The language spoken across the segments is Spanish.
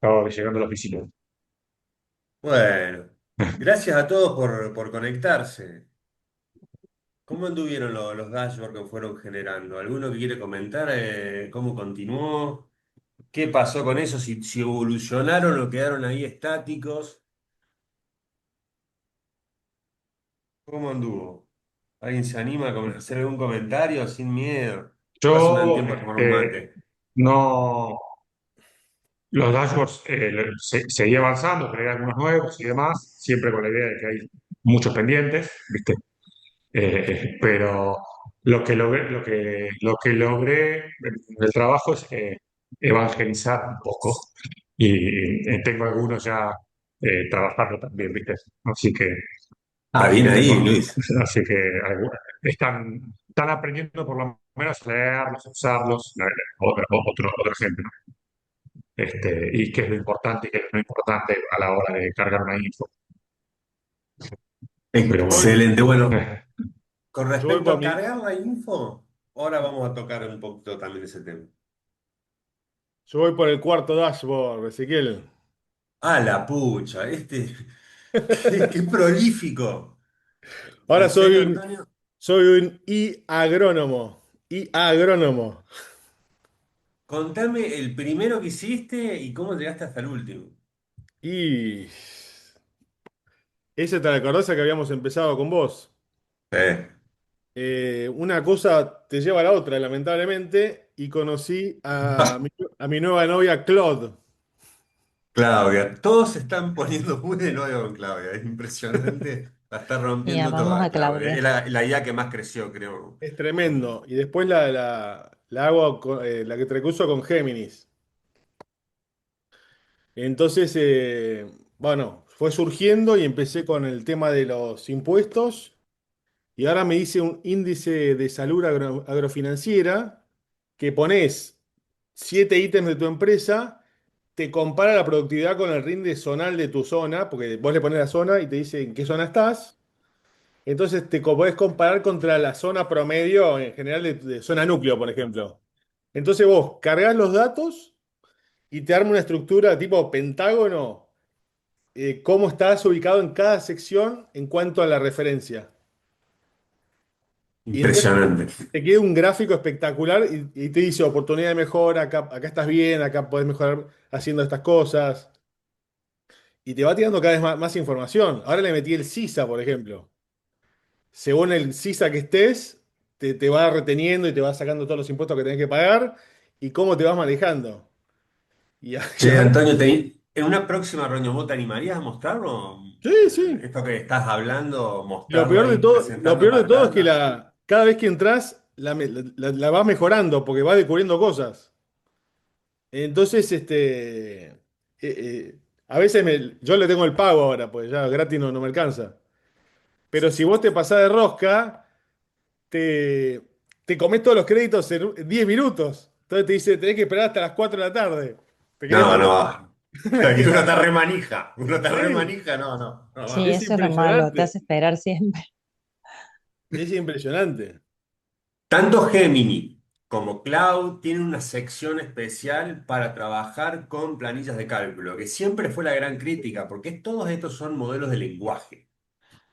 Acabo llegando a la oficina. Bueno, gracias a todos por conectarse. ¿Cómo anduvieron los dashboards que fueron generando? ¿Alguno que quiere comentar cómo continuó? ¿Qué pasó con eso? Si evolucionaron o quedaron ahí estáticos. ¿Cómo anduvo? ¿Alguien se anima a hacer algún comentario sin miedo? Ahora se me dan Yo tiempo a tomar un mate. no, los dashboards seguí avanzando, creé algunos nuevos y demás, siempre con la idea de que hay muchos pendientes, ¿viste? Pero lo que logré en el trabajo es evangelizar un poco y tengo algunos ya trabajando también, ¿viste? Así que Ah, bien ahí, tengo, Luis. así que están aprendiendo por lo menos a leerlos, a usarlos, otra gente, ¿no? Y qué es lo importante y qué es lo no importante a la hora de cargar una info. Pero bueno, Voy- Excelente. Bueno, eh, con yo voy respecto por a mi, cargar la info, ahora vamos a tocar un poquito también ese tema. yo voy por el cuarto dashboard, Ezequiel. Ah, la pucha, qué prolífico. Ahora ¿En serio, Antonio? soy un agrónomo. Agrónomo. Contame el primero que hiciste y cómo llegaste hasta el último. Y ese te acordás que habíamos empezado con vos. Eh, Una cosa te lleva a la otra, lamentablemente, y conocí a mi nueva novia, Claude. Claudia, todos se están poniendo muy de nuevo con Claudia, es impresionante, la está Y rompiendo amamos toda a Claudia, Claudia. es la IA que más creció, creo. Es tremendo. Y después la hago, la que te uso con Géminis. Entonces, bueno, fue surgiendo y empecé con el tema de los impuestos y ahora me hice un índice de salud agrofinanciera que pones 7 ítems de tu empresa, te compara la productividad con el rinde zonal de tu zona, porque vos le pones la zona y te dice en qué zona estás. Entonces podés comparar contra la zona promedio en general de zona núcleo, por ejemplo. Entonces vos cargas los datos y te arma una estructura tipo pentágono, cómo estás ubicado en cada sección en cuanto a la referencia. Y entonces Impresionante. te queda un gráfico espectacular y te dice oportunidad de mejora, acá estás bien, acá podés mejorar haciendo estas cosas. Y te va tirando cada vez más información. Ahora le metí el CISA, por ejemplo. Según el CISA que estés, te va reteniendo y te va sacando todos los impuestos que tenés que pagar y cómo te vas manejando. Y, y Che, ahora, Antonio, en una próxima reunión, ¿vos te animarías a mostrarlo? sí, sí. Esto que estás hablando, Lo mostrarlo peor de ahí, todo, lo presentando en peor de todo es que pantalla. cada vez que entras, la vas mejorando porque vas descubriendo cosas. Entonces, a veces yo le tengo el pago ahora, pues ya gratis no me alcanza. Pero si vos te pasás de rosca, te, te comés todos los créditos en 10 minutos. Entonces te dice, tenés que esperar hasta las 4 de la tarde. ¿Te querés No, matar? no. Y uno está re Sí, manija, no, no, no Sí, va. es eso es re malo, te impresionante. hace esperar siempre. Es impresionante. Tanto Gemini como Cloud tienen una sección especial para trabajar con planillas de cálculo, que siempre fue la gran crítica, porque todos estos son modelos de lenguaje.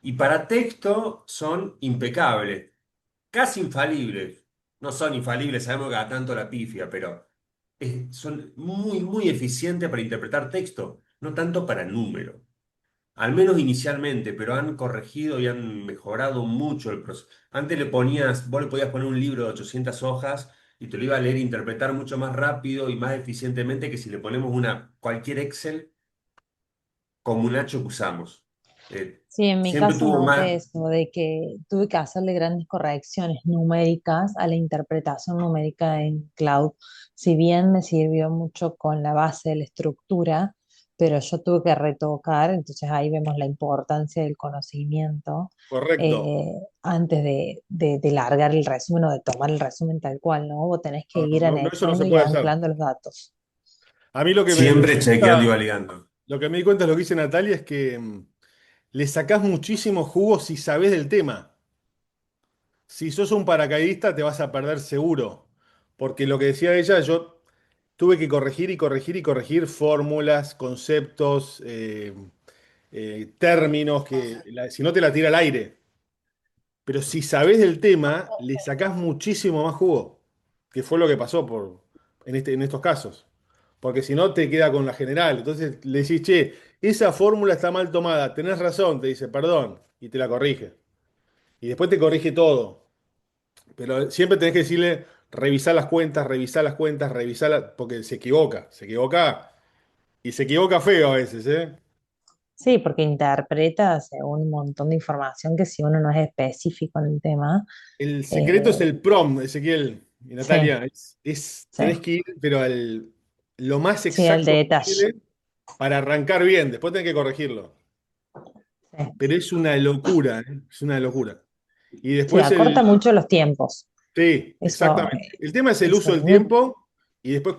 Y para texto son impecables, casi infalibles. No son infalibles, sabemos que a tanto la pifia, pero son muy, muy eficientes para interpretar texto, no tanto para número. Al menos inicialmente, pero han corregido y han mejorado mucho el proceso. Antes vos le podías poner un libro de 800 hojas y te lo iba a leer e interpretar mucho más rápido y más eficientemente que si le ponemos cualquier Excel como un Nacho que usamos. Sí, en mi Siempre caso tuvo más. noté eso, de que tuve que hacerle grandes correcciones numéricas a la interpretación numérica en cloud. Si bien me sirvió mucho con la base de la estructura, pero yo tuve que retocar, entonces ahí vemos la importancia del conocimiento Correcto. antes de largar el resumen o de tomar el resumen tal cual, ¿no? Vos tenés que No, ir no, no, eso no se anexando y puede hacer. anclando los datos. A mí lo que me di Siempre chequeando y cuenta, validando. lo que me di cuenta es lo que dice Natalia, es que le sacás muchísimo jugo si sabés del tema. Si sos un paracaidista te vas a perder seguro. Porque lo que decía ella, yo tuve que corregir y corregir y corregir fórmulas, conceptos, términos que si no te la tira al aire. Pero si sabés del tema, le sacás muchísimo más jugo, que fue lo que pasó en estos casos. Porque si no, te queda con la general. Entonces le decís, che, esa fórmula está mal tomada, tenés razón, te dice, perdón, y te la corrige. Y después te corrige todo. Pero siempre tenés que decirle, revisar las cuentas, porque se equivoca y se equivoca feo a veces, ¿eh? Sí, porque interpreta según un montón de información que si uno no es específico en el tema, El secreto es eh, el prom, Ezequiel y sí, Natalia. Tenés sí, que ir, pero lo más sí, el exacto detalle. posible para arrancar bien. Después tenés que corregirlo. Sí. Pero es una locura, ¿eh? Es una locura. Y Sí, después acorta mucho los tiempos. sí, Eso, exactamente. El tema es el uso eso. del tiempo y después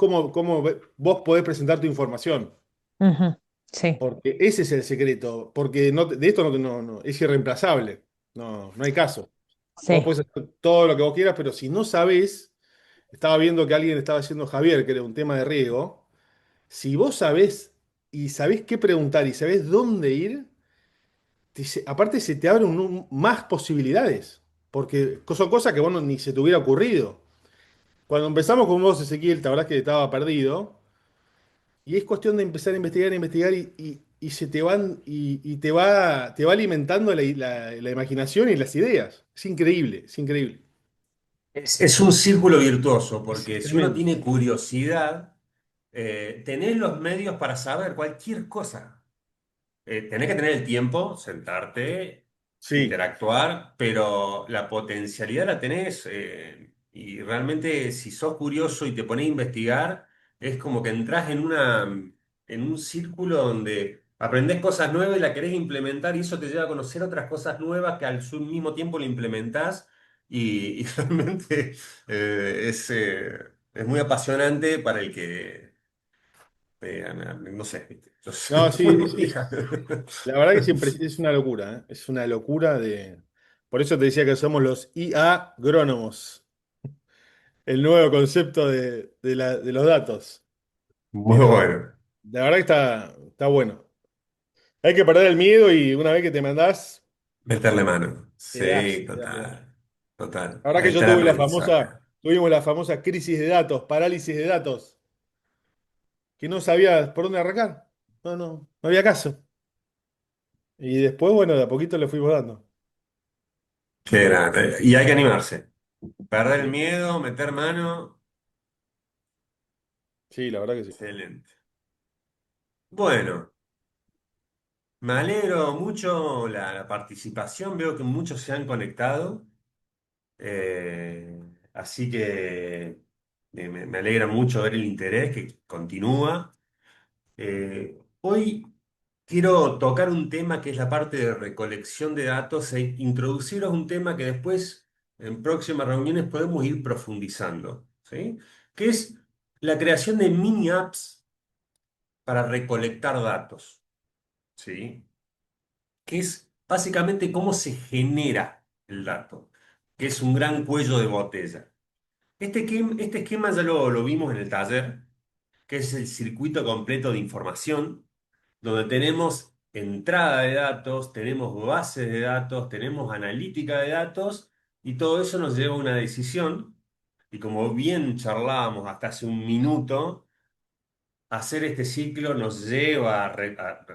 vos podés presentar tu información. Ujú, sí, Porque ese es el secreto. Porque de esto es irreemplazable. No hay caso. Vos sí. podés hacer todo lo que vos quieras, pero si no sabés, estaba viendo que alguien estaba haciendo Javier, que era un tema de riego. Si vos sabés y sabés qué preguntar y sabés dónde ir, aparte se te abren más posibilidades. Porque son cosas que vos ni se te hubiera ocurrido. Cuando empezamos con vos, Ezequiel, la verdad que estaba perdido. Y es cuestión de empezar a investigar y se te van te va alimentando la imaginación y las ideas. Es increíble, es increíble. Es un círculo virtuoso, Es porque si uno tremendo. tiene curiosidad, tenés los medios para saber cualquier cosa. Tenés que tener el tiempo, sentarte, Sí, interactuar, pero la potencialidad la tenés. Y realmente, si sos curioso y te pones a investigar, es como que entras en un círculo donde aprendés cosas nuevas y la querés implementar, y eso te lleva a conocer otras cosas nuevas que al mismo tiempo la implementás. Y realmente es muy apasionante para el que, no sé, ¿viste? Yo soy no, sí, muy manija. la verdad que siempre es una locura, ¿eh? Es una locura de... Por eso te decía que somos los IA agrónomos, el nuevo concepto de los datos. Muy Pero bueno. la verdad que está bueno. Hay que perder el miedo y una vez que te mandás, Meterle mano. Sí, le das, le das. total. Total. La verdad Ahí que yo está el aprendizaje. tuvimos la famosa crisis de datos, parálisis de datos, que no sabía por dónde arrancar. No había caso. Y después, bueno, de a poquito le fuimos dando. Qué grande. Y hay que animarse. Perder el Sí, miedo, meter mano. sí, la verdad que sí. Excelente. Bueno, me alegro mucho la participación. Veo que muchos se han conectado. Así que me alegra mucho ver el interés que continúa. Hoy quiero tocar un tema que es la parte de recolección de datos e introduciros un tema que después en próximas reuniones podemos ir profundizando, ¿sí? Que es la creación de mini apps para recolectar datos, ¿sí? Que es básicamente cómo se genera el dato, que es un gran cuello de botella. Este esquema ya lo vimos en el taller, que es el circuito completo de información donde tenemos entrada de datos, tenemos bases de datos, tenemos analítica de datos y todo eso nos lleva a una decisión. Y como bien charlábamos hasta hace un minuto, hacer este ciclo nos lleva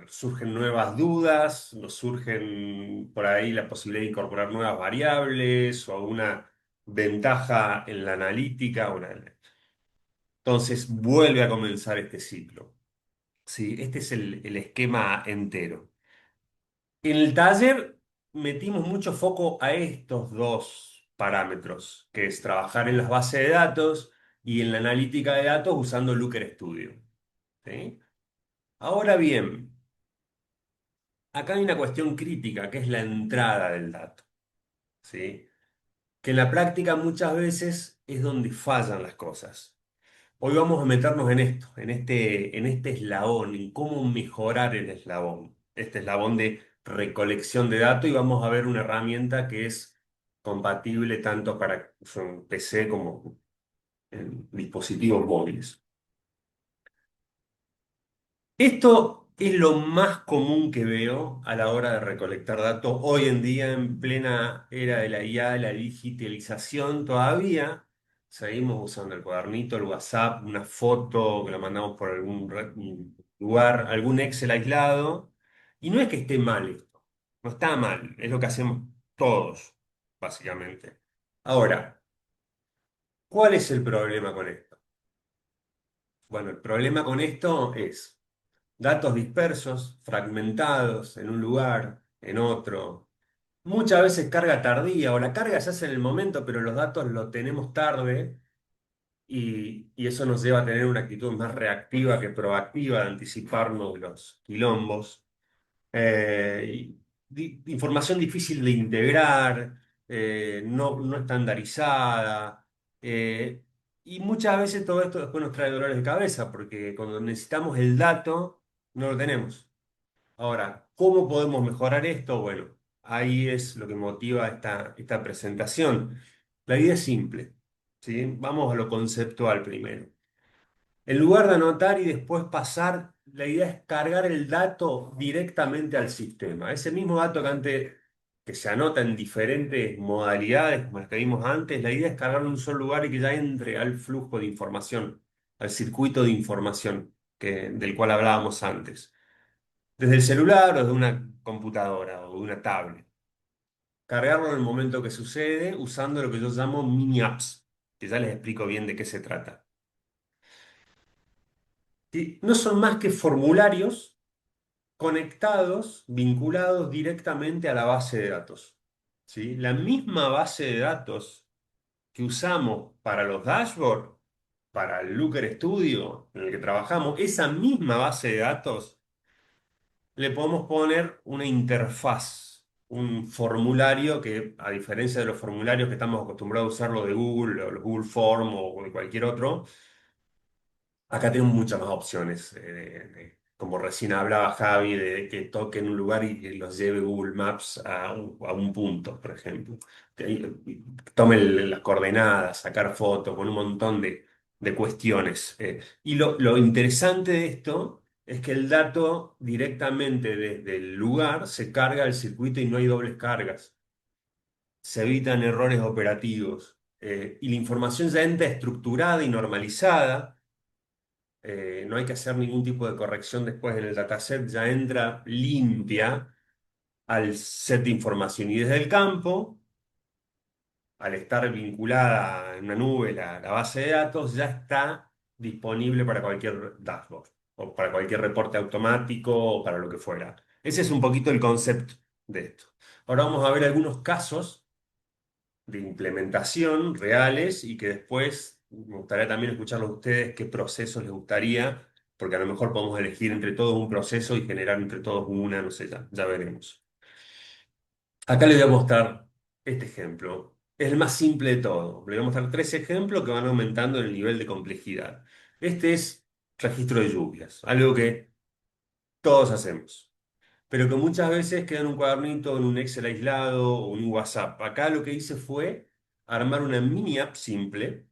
surgen nuevas dudas, nos surgen por ahí la posibilidad de incorporar nuevas variables o una ventaja en la analítica. Entonces vuelve a comenzar este ciclo. Sí, este es el esquema entero. En el taller metimos mucho foco a estos dos parámetros, que es trabajar en las bases de datos y en la analítica de datos usando Looker Studio. ¿Sí? Ahora bien, acá hay una cuestión crítica, que es la entrada del dato. ¿Sí? Que en la práctica muchas veces es donde fallan las cosas. Hoy vamos a meternos en esto, en este eslabón, en cómo mejorar el eslabón, este eslabón de recolección de datos y vamos a ver una herramienta que es compatible tanto para PC como en dispositivos móviles. Esto es lo más común que veo a la hora de recolectar datos hoy en día en plena era de la IA, de la digitalización. Todavía seguimos usando el cuadernito, el WhatsApp, una foto que la mandamos por algún lugar, algún Excel aislado. Y no es que esté mal esto, no está mal, es lo que hacemos todos, básicamente. Ahora, ¿cuál es el problema con esto? Bueno, el problema con esto es datos dispersos, fragmentados en un lugar, en otro. Muchas veces carga tardía o la carga se hace en el momento, pero los datos los tenemos tarde y eso nos lleva a tener una actitud más reactiva que proactiva de anticiparnos de los quilombos. Información difícil de integrar, no estandarizada. eh, y muchas veces todo esto después nos trae dolores de cabeza, porque cuando necesitamos el dato, no lo tenemos. Ahora, ¿cómo podemos mejorar esto? Bueno, ahí es lo que motiva esta presentación. La idea es simple, ¿sí? Vamos a lo conceptual primero. En lugar de anotar y después pasar, la idea es cargar el dato directamente al sistema. Ese mismo dato que antes, que se anota en diferentes modalidades, como las que vimos antes, la idea es cargarlo en un solo lugar y que ya entre al flujo de información, al circuito de información del cual hablábamos antes. Desde el celular o de una computadora o de una tablet. Cargarlo en el momento que sucede usando lo que yo llamo mini apps, que ya les explico bien de qué se trata. Que no son más que formularios conectados, vinculados directamente a la base de datos. ¿Sí? La misma base de datos que usamos para los dashboards, para el Looker Studio en el que trabajamos, esa misma base de datos le podemos poner una interfaz, un formulario que, a diferencia de los formularios que estamos acostumbrados a usar, lo de Google, o los Google Form o de cualquier otro, acá tenemos muchas más opciones. Como recién hablaba Javi, de que toquen un lugar y los lleve Google Maps a un punto, por ejemplo. Tomen las coordenadas, sacar fotos, con un montón de cuestiones. Y lo interesante de esto es que el dato directamente desde el lugar se carga al circuito y no hay dobles cargas. Se evitan errores operativos. Y la información ya entra estructurada y normalizada. No hay que hacer ningún tipo de corrección después en el dataset, ya entra limpia al set de información. Y desde el campo, al estar vinculada en una nube la base de datos, ya está disponible para cualquier dashboard o para cualquier reporte automático o para lo que fuera. Ese es un poquito el concepto de esto. Ahora vamos a ver algunos casos de implementación reales y que después me gustaría también escucharlos de ustedes qué procesos les gustaría, porque a lo mejor podemos elegir entre todos un proceso y generar entre todos una, no sé, ya veremos. Acá les voy a mostrar este ejemplo. Es el más simple de todo. Les voy a mostrar tres ejemplos que van aumentando en el nivel de complejidad. Este es registro de lluvias, algo que todos hacemos, pero que muchas veces queda en un cuadernito, en un Excel aislado o en un WhatsApp. Acá lo que hice fue armar una mini app simple,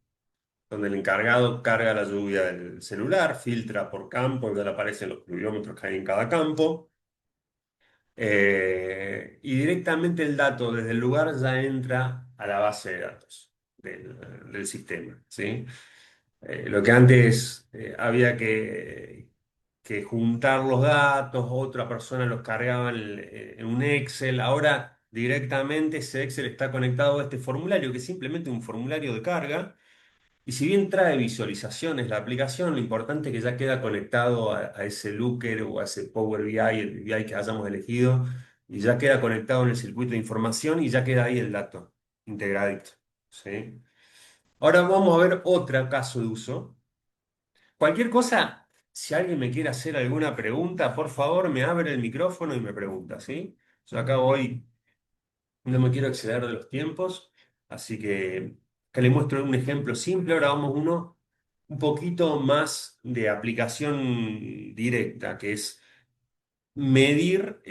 donde el encargado carga la lluvia del celular, filtra por campo, ya le aparecen los pluviómetros que hay en cada campo, y directamente el dato desde el lugar ya entra a la base de datos del sistema, ¿sí? Lo que antes había que juntar los datos, otra persona los cargaba en un Excel. Ahora directamente ese Excel está conectado a este formulario, que es simplemente un formulario de carga. Y si bien trae visualizaciones la aplicación, lo importante es que ya queda conectado a ese Looker o a ese Power BI, el BI que hayamos elegido, y ya queda conectado en el circuito de información y ya queda ahí el dato integradito. ¿Sí? Ahora vamos a ver otro caso de uso. Cualquier cosa, si alguien me quiere hacer alguna pregunta, por favor me abre el micrófono y me pregunta, ¿sí? Yo acá voy, no me quiero exceder de los tiempos, así que acá le muestro un ejemplo simple. Ahora vamos uno un poquito más de aplicación directa, que es medir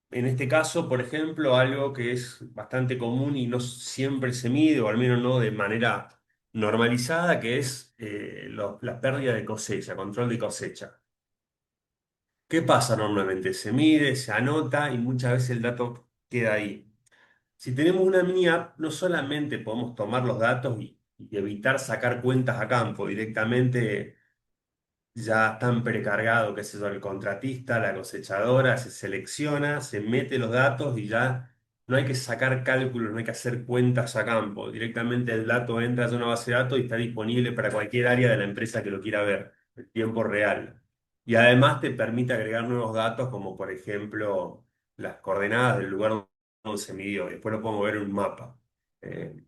en este caso, por ejemplo, algo que es bastante común y no siempre se mide, o al menos no de manera normalizada, que es la pérdida de cosecha, control de cosecha. ¿Qué pasa normalmente? Se mide, se anota y muchas veces el dato queda ahí. Si tenemos una mini app, no solamente podemos tomar los datos y evitar sacar cuentas a campo, directamente ya están precargados, qué sé yo, el contratista, la cosechadora, se selecciona, se mete los datos y ya no hay que sacar cálculos, no hay que hacer cuentas a campo. Directamente el dato entra a una base de datos y está disponible para cualquier área de la empresa que lo quiera ver en tiempo real. Y además te permite agregar nuevos datos, como por ejemplo las coordenadas del lugar donde se midió. Después lo podemos ver en un mapa. Eh,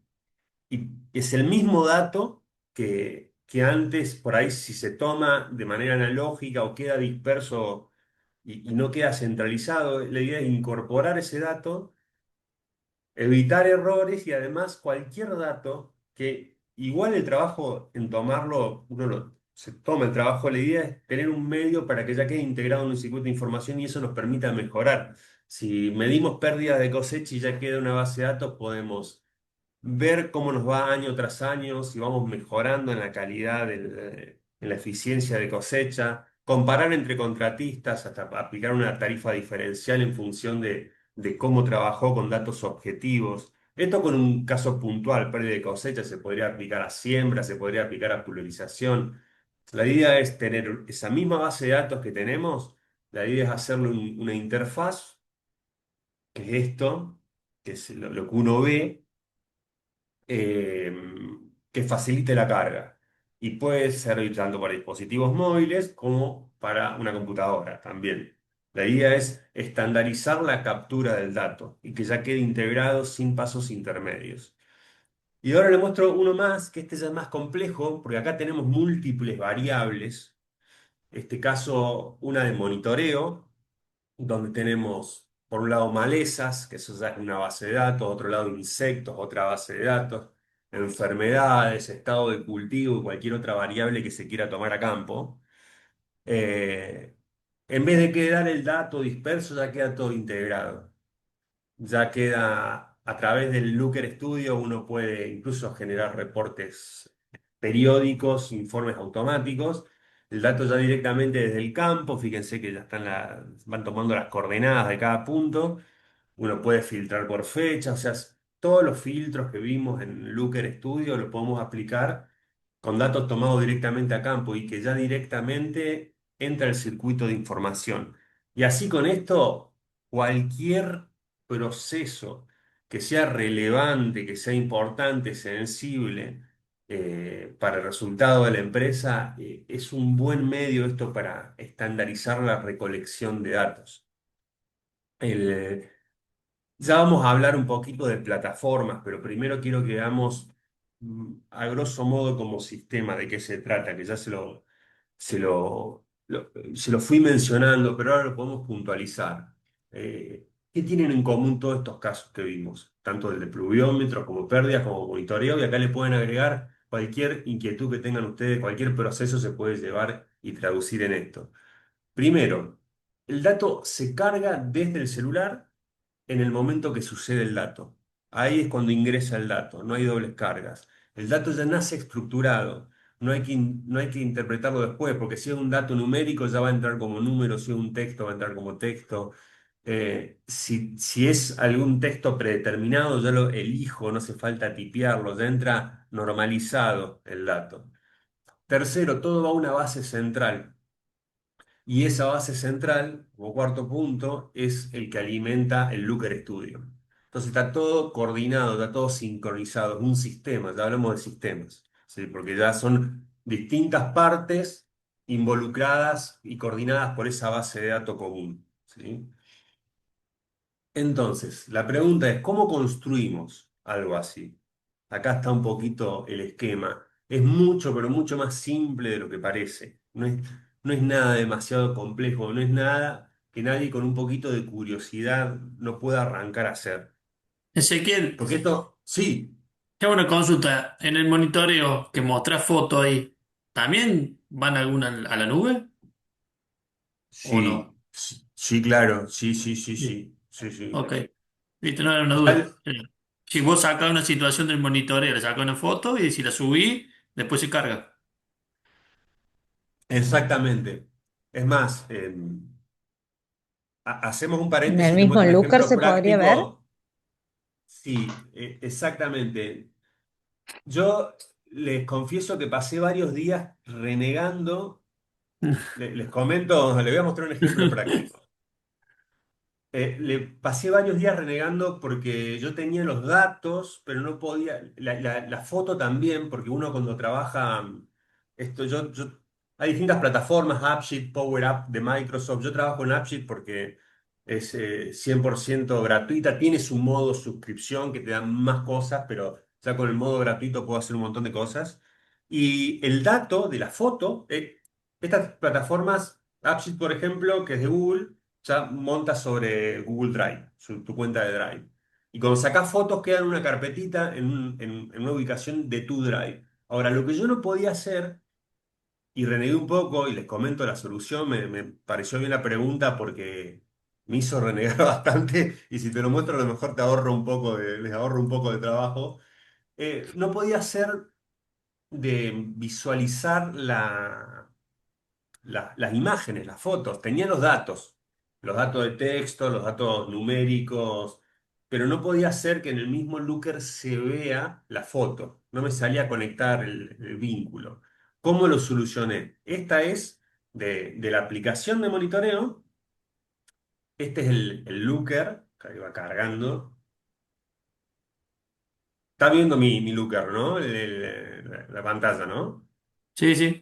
y es el mismo dato que antes, por ahí, si se toma de manera analógica o queda disperso y no queda centralizado, la idea es incorporar ese dato, evitar errores y además cualquier dato que igual el trabajo en tomarlo, se toma el trabajo, la idea es tener un medio para que ya quede integrado en un circuito de información y eso nos permita mejorar. Si medimos pérdidas de cosecha y ya queda una base de datos, podemos ver cómo nos va año tras año, si vamos mejorando en la calidad, en la eficiencia de cosecha, comparar entre contratistas, hasta aplicar una tarifa diferencial en función de cómo trabajó con datos objetivos. Esto con un caso puntual, pérdida de cosecha, se podría aplicar a siembra, se podría aplicar a pulverización. La idea es tener esa misma base de datos que tenemos, la idea es hacerle una interfaz, que es esto, que es lo que uno ve eh, que facilite la carga. Y puede servir tanto para dispositivos móviles como para una computadora también. La idea es estandarizar la captura del dato y que ya quede integrado sin pasos intermedios. Y ahora le muestro uno más, que este ya es más complejo, porque acá tenemos múltiples variables. En este caso, una de monitoreo, donde tenemos, por un lado, malezas, que eso ya es una base de datos, otro lado, insectos, otra base de datos, enfermedades, estado de cultivo y cualquier otra variable que se quiera tomar a campo. Eh, en vez de quedar el dato disperso, ya queda todo integrado. Ya queda a través del Looker Studio, uno puede incluso generar reportes periódicos, informes automáticos. El dato ya directamente desde el campo, fíjense que ya van tomando las coordenadas de cada punto. Uno puede filtrar por fecha, o sea, todos los filtros que vimos en Looker Studio lo podemos aplicar con datos tomados directamente a campo y que ya directamente entra el circuito de información. Y así con esto, cualquier proceso que sea relevante, que sea importante, sensible para el resultado de la empresa, es un buen medio esto para estandarizar la recolección de datos. El, ya vamos a hablar un poquito de plataformas, pero primero quiero que veamos a grosso modo como sistema de qué se trata, que ya se lo fui mencionando, pero ahora lo podemos puntualizar. ¿Qué tienen en común todos estos casos que vimos? Tanto el de pluviómetro como pérdidas, como monitoreo, y acá le pueden agregar cualquier inquietud que tengan ustedes, cualquier proceso se puede llevar y traducir en esto. Primero, el dato se carga desde el celular en el momento que sucede el dato. Ahí es cuando ingresa el dato, no hay dobles cargas. El dato ya nace estructurado, no hay que interpretarlo después, porque si es un dato numérico ya va a entrar como número, si es un texto va a entrar como texto. Si es algún texto predeterminado, ya lo elijo, no hace falta tipearlo, ya entra normalizado el dato. Tercero, todo va a una base central. Y esa base central, como cuarto punto, es el que alimenta el Looker Studio. Entonces está todo coordinado, está todo sincronizado, es un sistema, ya hablamos de sistemas, ¿sí? Porque ya son distintas partes involucradas y coordinadas por esa base de datos común, ¿sí? Entonces, la pregunta es, ¿cómo construimos algo así? Acá está un poquito el esquema. Es mucho, pero mucho más simple de lo que parece. No es nada demasiado complejo, no es nada que nadie con un poquito de curiosidad no pueda arrancar a hacer. Ezequiel, Porque esto, sí, te hago una consulta. En el monitoreo que mostrás foto ahí, ¿también van alguna a la nube o sí, no? sí, sí, claro, sí, sí, sí, Sí. sí, sí, sí. Ok. Viste, no era una duda. Igual, Si vos sacás una situación del monitoreo, le sacás una foto y si la subís, después se carga. exactamente. Es más, hacemos un En el paréntesis y te mismo muestro un Looker ejemplo se podría ver. práctico. Sí, exactamente. Yo les confieso que pasé varios días renegando. Les comento, les voy a mostrar un ejemplo práctico. Le pasé varios días renegando porque yo tenía los datos, pero no podía, la foto también, porque uno cuando trabaja, esto, hay distintas plataformas, AppSheet, Power Up de Microsoft. Yo trabajo en AppSheet porque es 100% gratuita, tiene su modo suscripción que te dan más cosas, pero ya con el modo gratuito puedo hacer un montón de cosas. Y el dato de la foto, estas plataformas, AppSheet por ejemplo, que es de Google, ya montas sobre Google Drive, tu cuenta de Drive. Y cuando sacás fotos queda en una carpetita, en una ubicación de tu Drive. Ahora, lo que yo no podía hacer, y renegué un poco, y les comento la solución, me pareció bien la pregunta porque me hizo renegar bastante, y si te lo muestro a lo mejor les ahorro un poco de trabajo. No podía hacer de visualizar las imágenes, las fotos, tenía los datos de texto, los datos numéricos, pero no podía hacer que en el mismo Looker se vea la foto. No me salía a conectar el vínculo. ¿Cómo lo solucioné? Esta es de la aplicación de monitoreo. Este es el Looker, que va cargando. Está viendo mi Looker, ¿no? La pantalla, ¿no? Sí, sí.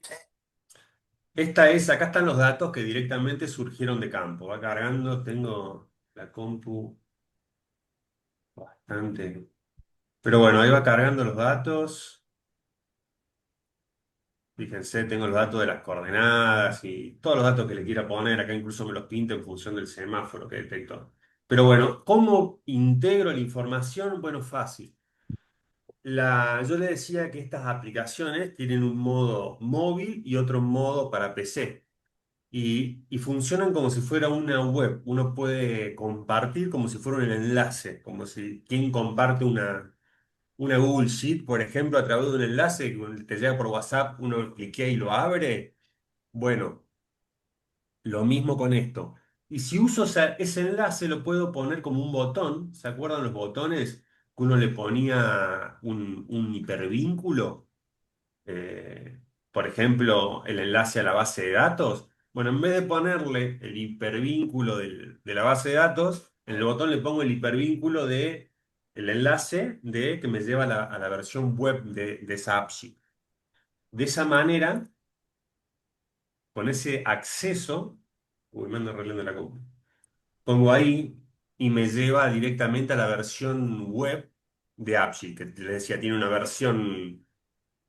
Acá están los datos que directamente surgieron de campo. Va cargando, tengo la compu bastante. Pero bueno, ahí va cargando los datos. Fíjense, tengo los datos de las coordenadas y todos los datos que le quiera poner. Acá incluso me los pinto en función del semáforo que detecto. Pero bueno, ¿cómo integro la información? Bueno, fácil. Yo le decía que estas aplicaciones tienen un modo móvil y otro modo para PC. Y funcionan como si fuera una web. Uno puede compartir como si fuera un enlace, como si quien comparte una Google Sheet, por ejemplo, a través de un enlace que te llega por WhatsApp, uno cliquea y lo abre. Bueno, lo mismo con esto. Y si uso ese enlace, lo puedo poner como un botón. ¿Se acuerdan los botones que uno le ponía un hipervínculo? Por ejemplo, el enlace a la base de datos. Bueno, en vez de ponerle el hipervínculo de la base de datos, en el botón le pongo el hipervínculo de el enlace de que me lleva a la versión web de esa AppSheet. De esa manera, con ese acceso, uy, me ando arreglando la compu. Pongo ahí y me lleva directamente a la versión web de AppSheet, que les decía, tiene una versión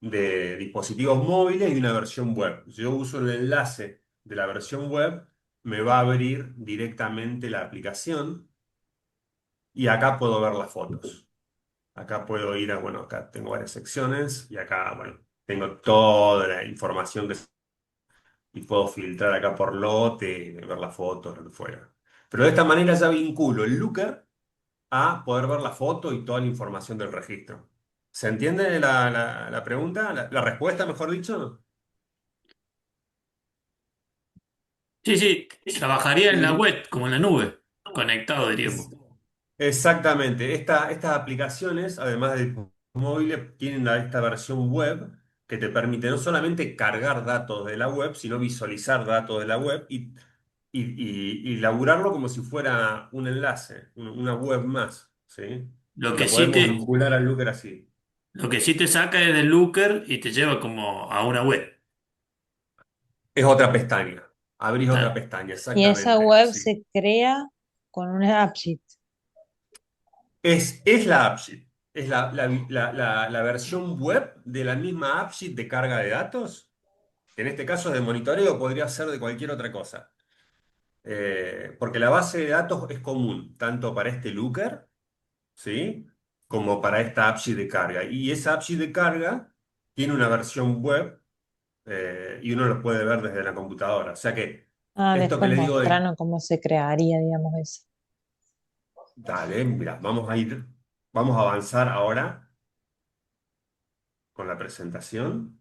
de dispositivos móviles y de una versión web. Si yo uso el enlace de la versión web, me va a abrir directamente la aplicación y acá puedo ver las fotos. Acá puedo ir bueno, acá tengo varias secciones y acá, bueno, tengo toda la información y puedo filtrar acá por lote, ver las fotos, lo que fuera. Pero de esta manera ya vinculo el Looker a poder ver la foto y toda la información del registro. ¿Se entiende la pregunta? La respuesta, mejor dicho. Sí, sí. Trabajaría en la Ujú. web, como en la nube, conectado, diríamos. Es- Exactamente. Estas aplicaciones, además de móviles, tienen esta versión web que te permite no solamente cargar datos de la web, sino visualizar datos de la web y laburarlo como si fuera un enlace, una web más, ¿sí? Lo Y que lo sí podemos te, vincular al Looker así. lo que sí te saca es del Looker y te lleva como a una web. Es otra pestaña. Abrís otra Claro. pestaña, Y esa exactamente. web Sí. se crea con una AppSheet. Es la AppSheet. Es la versión web de la misma AppSheet de carga de datos. En este caso es de monitoreo, podría ser de cualquier otra cosa. Porque la base de datos es común, tanto para este Looker, ¿sí? Como para esta AppSheet de carga. Y esa AppSheet de carga tiene una versión web y uno lo puede ver desde la computadora. O sea que Ah, esto que después les digo de... mostraron cómo se crearía, digamos, eso. Dale, mira, vamos a avanzar ahora con la presentación.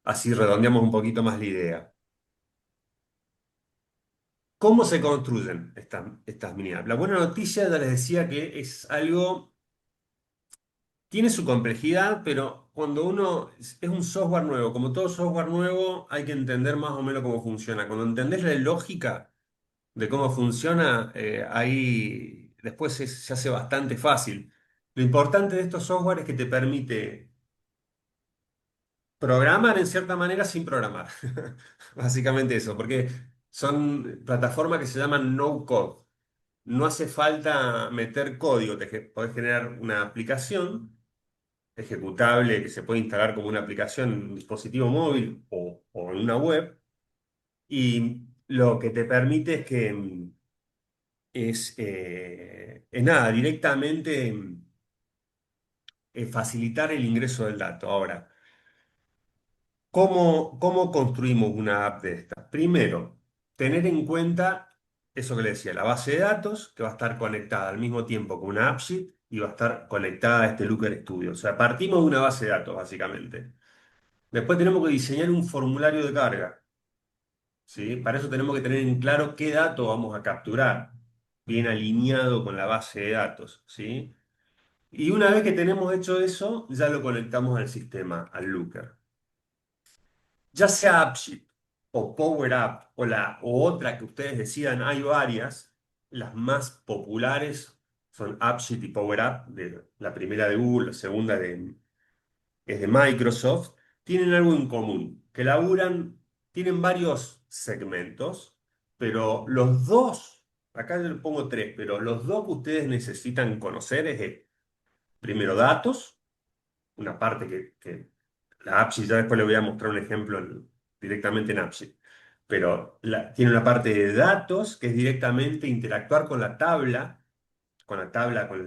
Así redondeamos un poquito más la idea. ¿Cómo se construyen estas mini apps? La buena noticia, ya les decía que es algo, tiene su complejidad, pero cuando uno es un software nuevo, como todo software nuevo, hay que entender más o menos cómo funciona. Cuando entendés la lógica de cómo funciona, ahí después se hace bastante fácil. Lo importante de estos software es que te permite programar en cierta manera sin programar. Básicamente eso, porque son plataformas que se llaman no code. No hace falta meter código, podés generar una aplicación ejecutable que se puede instalar como una aplicación en un dispositivo móvil o en una web, y lo que te permite es que es nada, directamente facilitar el ingreso del dato. Ahora, ¿cómo construimos una app de estas? Primero, tener en cuenta eso que le decía, la base de datos, que va a estar conectada al mismo tiempo con una AppSheet y va a estar conectada a este Looker Studio. O sea, partimos de una base de datos, básicamente. Después tenemos que diseñar un formulario de carga, ¿sí? Para eso tenemos que tener en claro qué dato vamos a capturar, bien alineado con la base de datos, ¿sí? Y una vez que tenemos hecho eso, ya lo conectamos al sistema, al Looker. Ya sea AppSheet o Power App o otra que ustedes decidan, hay varias. Las más populares son AppSheet y Power App, la primera de Google, la segunda es de Microsoft. Tienen algo en común, que tienen varios segmentos, pero los dos, acá yo les pongo tres, pero los dos que ustedes necesitan conocer es primero datos, una parte que la AppSheet, ya después le voy a mostrar un ejemplo directamente en AppSheet, pero tiene una parte de datos que es directamente interactuar con el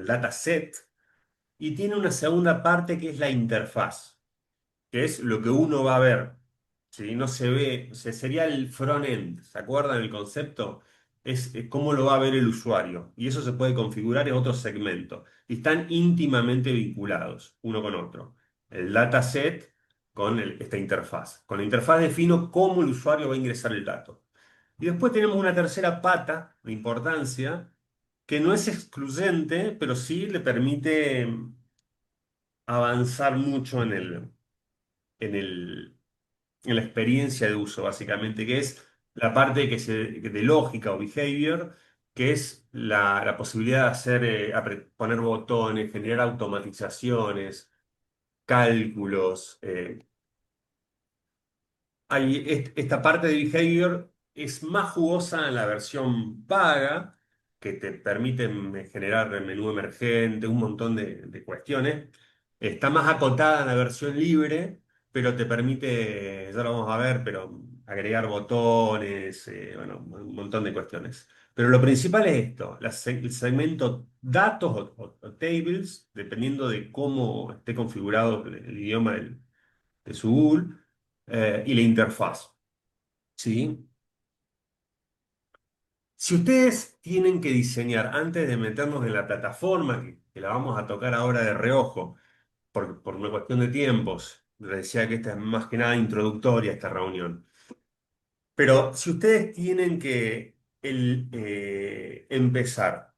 dataset, y tiene una segunda parte que es la interfaz, que es lo que uno va a ver. ¿Sí? No se ve, o sea, sería el front-end, ¿se acuerdan el concepto? Es cómo lo va a ver el usuario. Y eso se puede configurar en otro segmento. Y están íntimamente vinculados uno con otro. El dataset con esta interfaz. Con la interfaz defino cómo el usuario va a ingresar el dato. Y después tenemos una tercera pata de importancia que no es excluyente, pero sí le permite avanzar mucho en el, en la experiencia de uso, básicamente, que es la parte de lógica o behavior, que es la posibilidad de poner botones, generar automatizaciones, cálculos. Esta parte de behavior es más jugosa en la versión paga, que te permite generar el menú emergente, un montón de cuestiones. Está más acotada en la versión libre, pero te permite, ya lo vamos a ver, pero agregar botones, bueno, un montón de cuestiones. Pero lo principal es esto, el segmento datos o tables, dependiendo de cómo esté configurado el idioma de su Google, y la interfaz. ¿Sí? Si ustedes tienen que diseñar antes de meternos en la plataforma, que la vamos a tocar ahora de reojo, por una cuestión de tiempos, les decía que esta es más que nada introductoria a esta reunión, pero si ustedes tienen que empezar,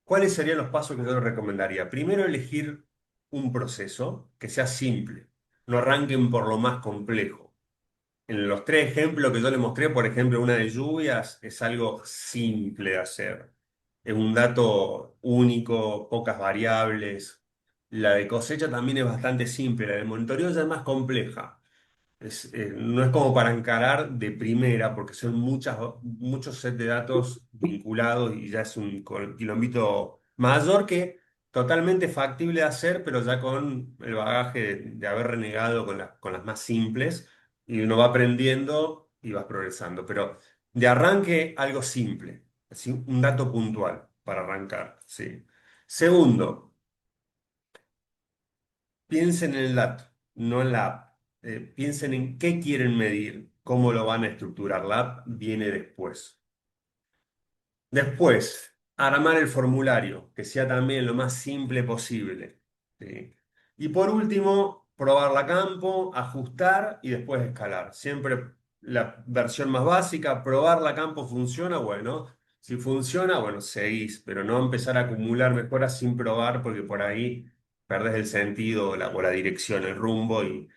¿cuáles serían los pasos que yo les recomendaría? Primero, elegir un proceso que sea simple, no arranquen por lo más complejo. En los tres ejemplos que yo le mostré, por ejemplo, una de lluvias es algo simple de hacer. Es un dato único, pocas variables. La de cosecha también es bastante simple. La de monitoreo ya es más compleja. No es como para encarar de primera, porque son muchos set de datos vinculados y ya es un quilombito mayor, que totalmente factible de hacer, pero ya con el bagaje de haber renegado con las más simples, y uno va aprendiendo y va progresando. Pero de arranque, algo simple, así, un dato puntual para arrancar. ¿Sí? Segundo, piensen en el dato, no en la app. Piensen en qué quieren medir, cómo lo van a estructurar. La app viene después. Después, armar el formulario, que sea también lo más simple posible. ¿Sí? Y por último, probarla a campo, ajustar y después escalar. Siempre la versión más básica, probarla a campo funciona, bueno, si funciona, bueno, seguís, pero no empezar a acumular mejoras sin probar porque por ahí perdés el sentido o la dirección, el rumbo y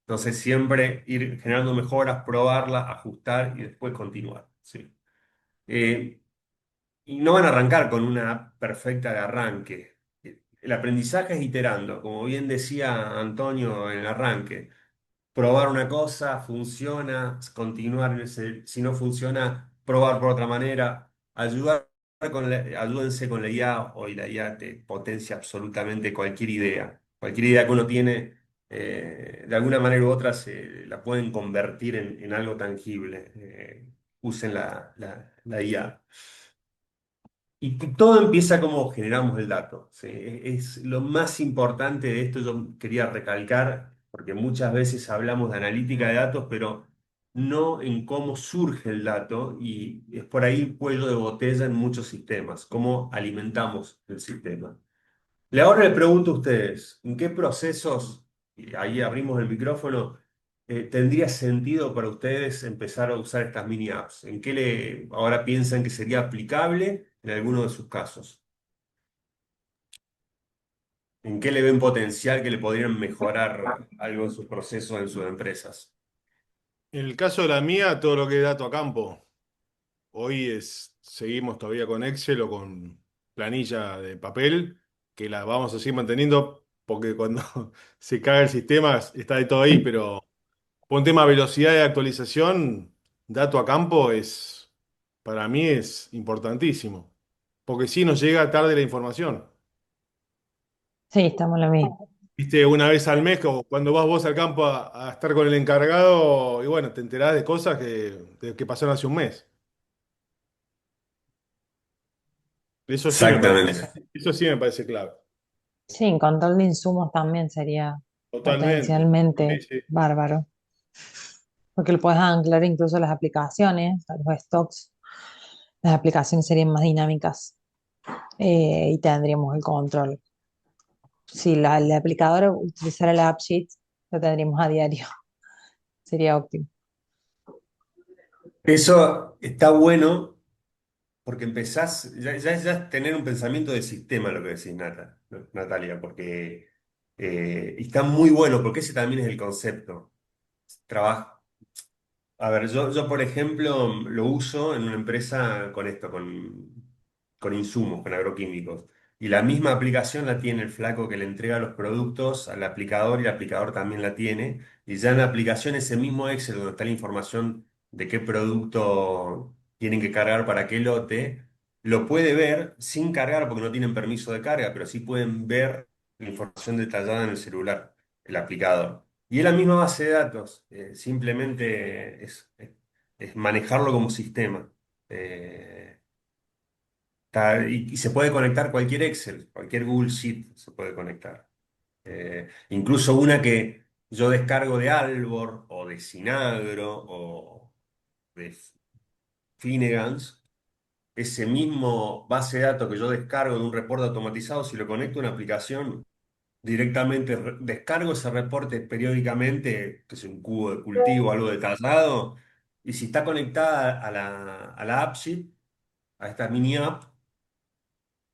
entonces siempre ir generando mejoras, probarlas, ajustar y después continuar, ¿sí? Eh, y no van a arrancar con una app perfecta de arranque. El aprendizaje es iterando, como bien decía Antonio en el arranque. Probar una cosa, funciona, continuar en ese, si no funciona, probar por otra manera, ayúdense con la IA. Hoy la IA te potencia absolutamente cualquier idea que uno tiene, de alguna manera u otra se la pueden convertir en algo tangible. Usen la IA. Y todo empieza como generamos el dato. ¿Sí? Es lo más importante de esto, yo quería recalcar, porque muchas veces hablamos de analítica de datos, pero no en cómo surge el dato, y es por ahí el cuello de botella en muchos sistemas, cómo alimentamos el sistema. Ahora le pregunto a ustedes, ¿en qué procesos, y ahí abrimos el micrófono, tendría sentido para ustedes empezar a usar estas mini apps? ¿En qué ahora piensan que sería aplicable en alguno de sus casos? ¿En qué le ven potencial que le podrían mejorar algo en sus procesos, en sus empresas? En el caso de la mía, todo lo que es dato a campo. Seguimos todavía con Excel o con planilla de papel, que la vamos a seguir manteniendo porque cuando se caga el sistema está de todo ahí, pero por un tema de velocidad de actualización, dato a campo para mí es importantísimo, porque si nos llega tarde la información. Sí, estamos en lo mismo. Viste, una vez al mes, o cuando vas vos al campo a estar con el encargado, y bueno, te enterás de cosas que pasaron hace un mes. Eso sí me parece, Exactamente. eso sí me parece clave. Sí, en control de insumos también sería Totalmente. Sí, potencialmente sí. bárbaro, porque lo puedes anclar incluso a las aplicaciones, a los stocks. Las aplicaciones serían más dinámicas y tendríamos el control. Si el aplicador utilizara la app sheet, lo tendríamos a diario. Sería óptimo. Eso está bueno porque empezás, ya es tener un pensamiento de sistema, lo que decís, Natalia, porque está muy bueno, porque ese también es el concepto. Trabajo. A ver, yo, por ejemplo lo uso en una empresa con esto, con insumos, con agroquímicos. Y la misma aplicación la tiene el flaco que le entrega los productos al aplicador y el aplicador también la tiene. Y ya en la aplicación ese mismo Excel donde está la información de qué producto tienen que cargar para qué lote, lo puede ver sin cargar porque no tienen permiso de carga, pero sí pueden ver la información detallada en el celular, el aplicador. Y es la misma base de datos, simplemente es manejarlo como sistema. Eh, y se puede conectar cualquier Excel, cualquier Google Sheet se puede conectar. Incluso una que yo descargo de Albor o de Sinagro o de Finegans, ese mismo base de datos que yo descargo de un reporte automatizado, si lo conecto a una aplicación, directamente descargo ese reporte periódicamente, que es un cubo de cultivo, algo detallado, y si está conectada a la AppSheet, a esta mini app,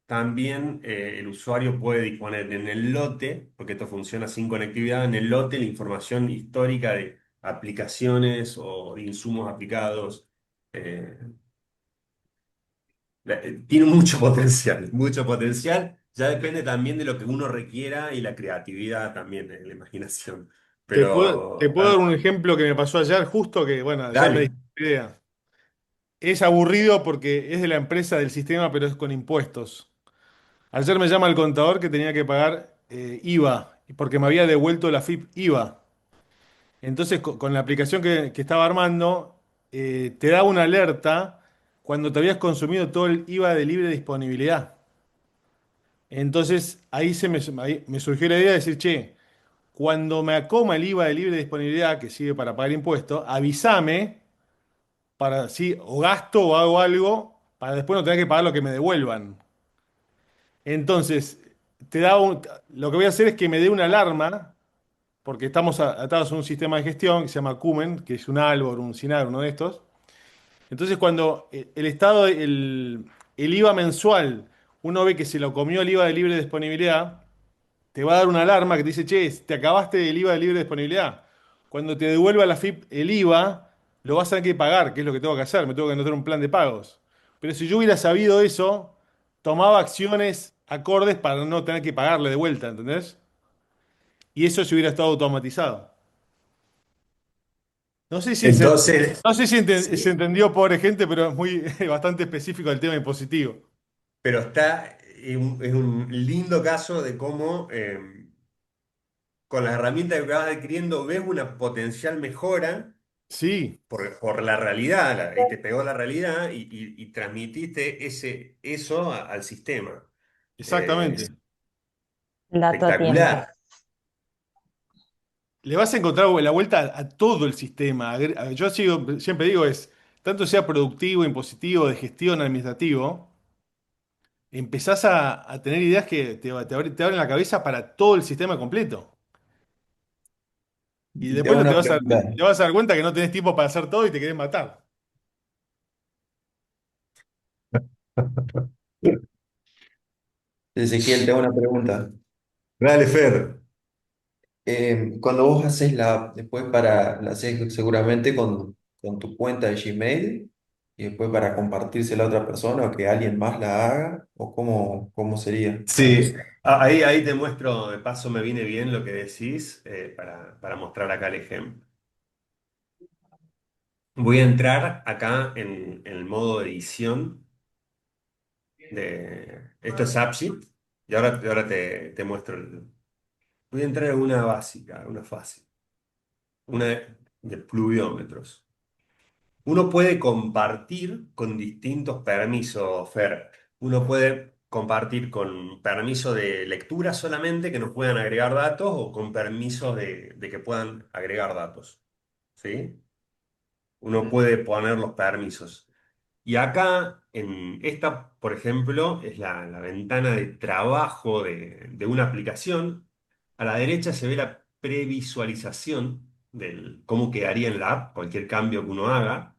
también el usuario puede disponer en el lote, porque esto funciona sin conectividad, en el lote la información histórica de aplicaciones o de insumos aplicados. eh, Tiene mucho potencial, mucho potencial. Ya depende también de lo que uno requiera y la creatividad también, la imaginación. Te Pero, puedo dar un ejemplo que me pasó ayer, justo que, bueno, ya me dale. diste idea. Es aburrido porque es de la empresa del sistema, pero es con impuestos. Ayer me llama el contador que tenía que pagar IVA, porque me había devuelto la FIP IVA. Entonces, con la aplicación que estaba armando, te da una alerta cuando te habías consumido todo el IVA de libre disponibilidad. Entonces, ahí me surgió la idea de decir, che, cuando me acoma el IVA de libre disponibilidad, que sirve para pagar impuestos, avísame para si o gasto o hago algo para después no tener que pagar lo que me devuelvan. Entonces, te da lo que voy a hacer es que me dé una alarma, porque estamos atados a un sistema de gestión que se llama Cumen, que es un Albor, un Sinar, uno de estos. Entonces, cuando el Estado, el IVA mensual, uno ve que se lo comió el IVA de libre disponibilidad, te va a dar una alarma que te dice, che, te acabaste el IVA de libre disponibilidad. Cuando te devuelva la FIP el IVA, lo vas a tener que pagar, que es lo que tengo que hacer, me tengo que anotar un plan de pagos. Pero si yo hubiera sabido eso, tomaba acciones acordes para no tener que pagarle de vuelta, ¿entendés? Y eso si hubiera estado automatizado. No sé si se, Entonces, no sé si se sí, entendió, pobre gente, pero es muy bastante específico el tema impositivo. pero está, es un lindo caso de cómo con las herramientas que vas adquiriendo ves una potencial mejora Sí, por la realidad, y te pegó la realidad y transmitiste eso al sistema. exactamente. El dato a tiempo. Espectacular. Le vas a encontrar la vuelta a todo el sistema. Yo siempre digo es, tanto sea productivo, impositivo, de gestión, administrativo, empezás a tener ideas que te abren la cabeza para todo el sistema completo. Y Y te después hago no una pregunta. te vas a dar cuenta que no tenés tiempo para hacer todo y te querés matar. Ezequiel, te hago una pregunta. Dale, Fer. Cuando vos haces después la haces seguramente con tu cuenta de Gmail y después para compartírsela a otra persona o que alguien más la haga, o cómo sería. Sí, ahí te muestro, de paso me viene bien lo que decís para mostrar acá el ejemplo. Voy a entrar acá en el modo edición esto es AppSheet, y ahora te muestro voy a entrar en una básica, una fácil, una de pluviómetros. Uno puede compartir con distintos permisos, Fer. Uno puede compartir con permiso de lectura solamente, que nos puedan agregar datos, o con permiso de que puedan agregar datos. ¿Sí? Uno puede poner los permisos. Y acá, en esta, por ejemplo, es la ventana de trabajo de una aplicación. A la derecha se ve la previsualización del cómo quedaría en la app, cualquier cambio que uno haga.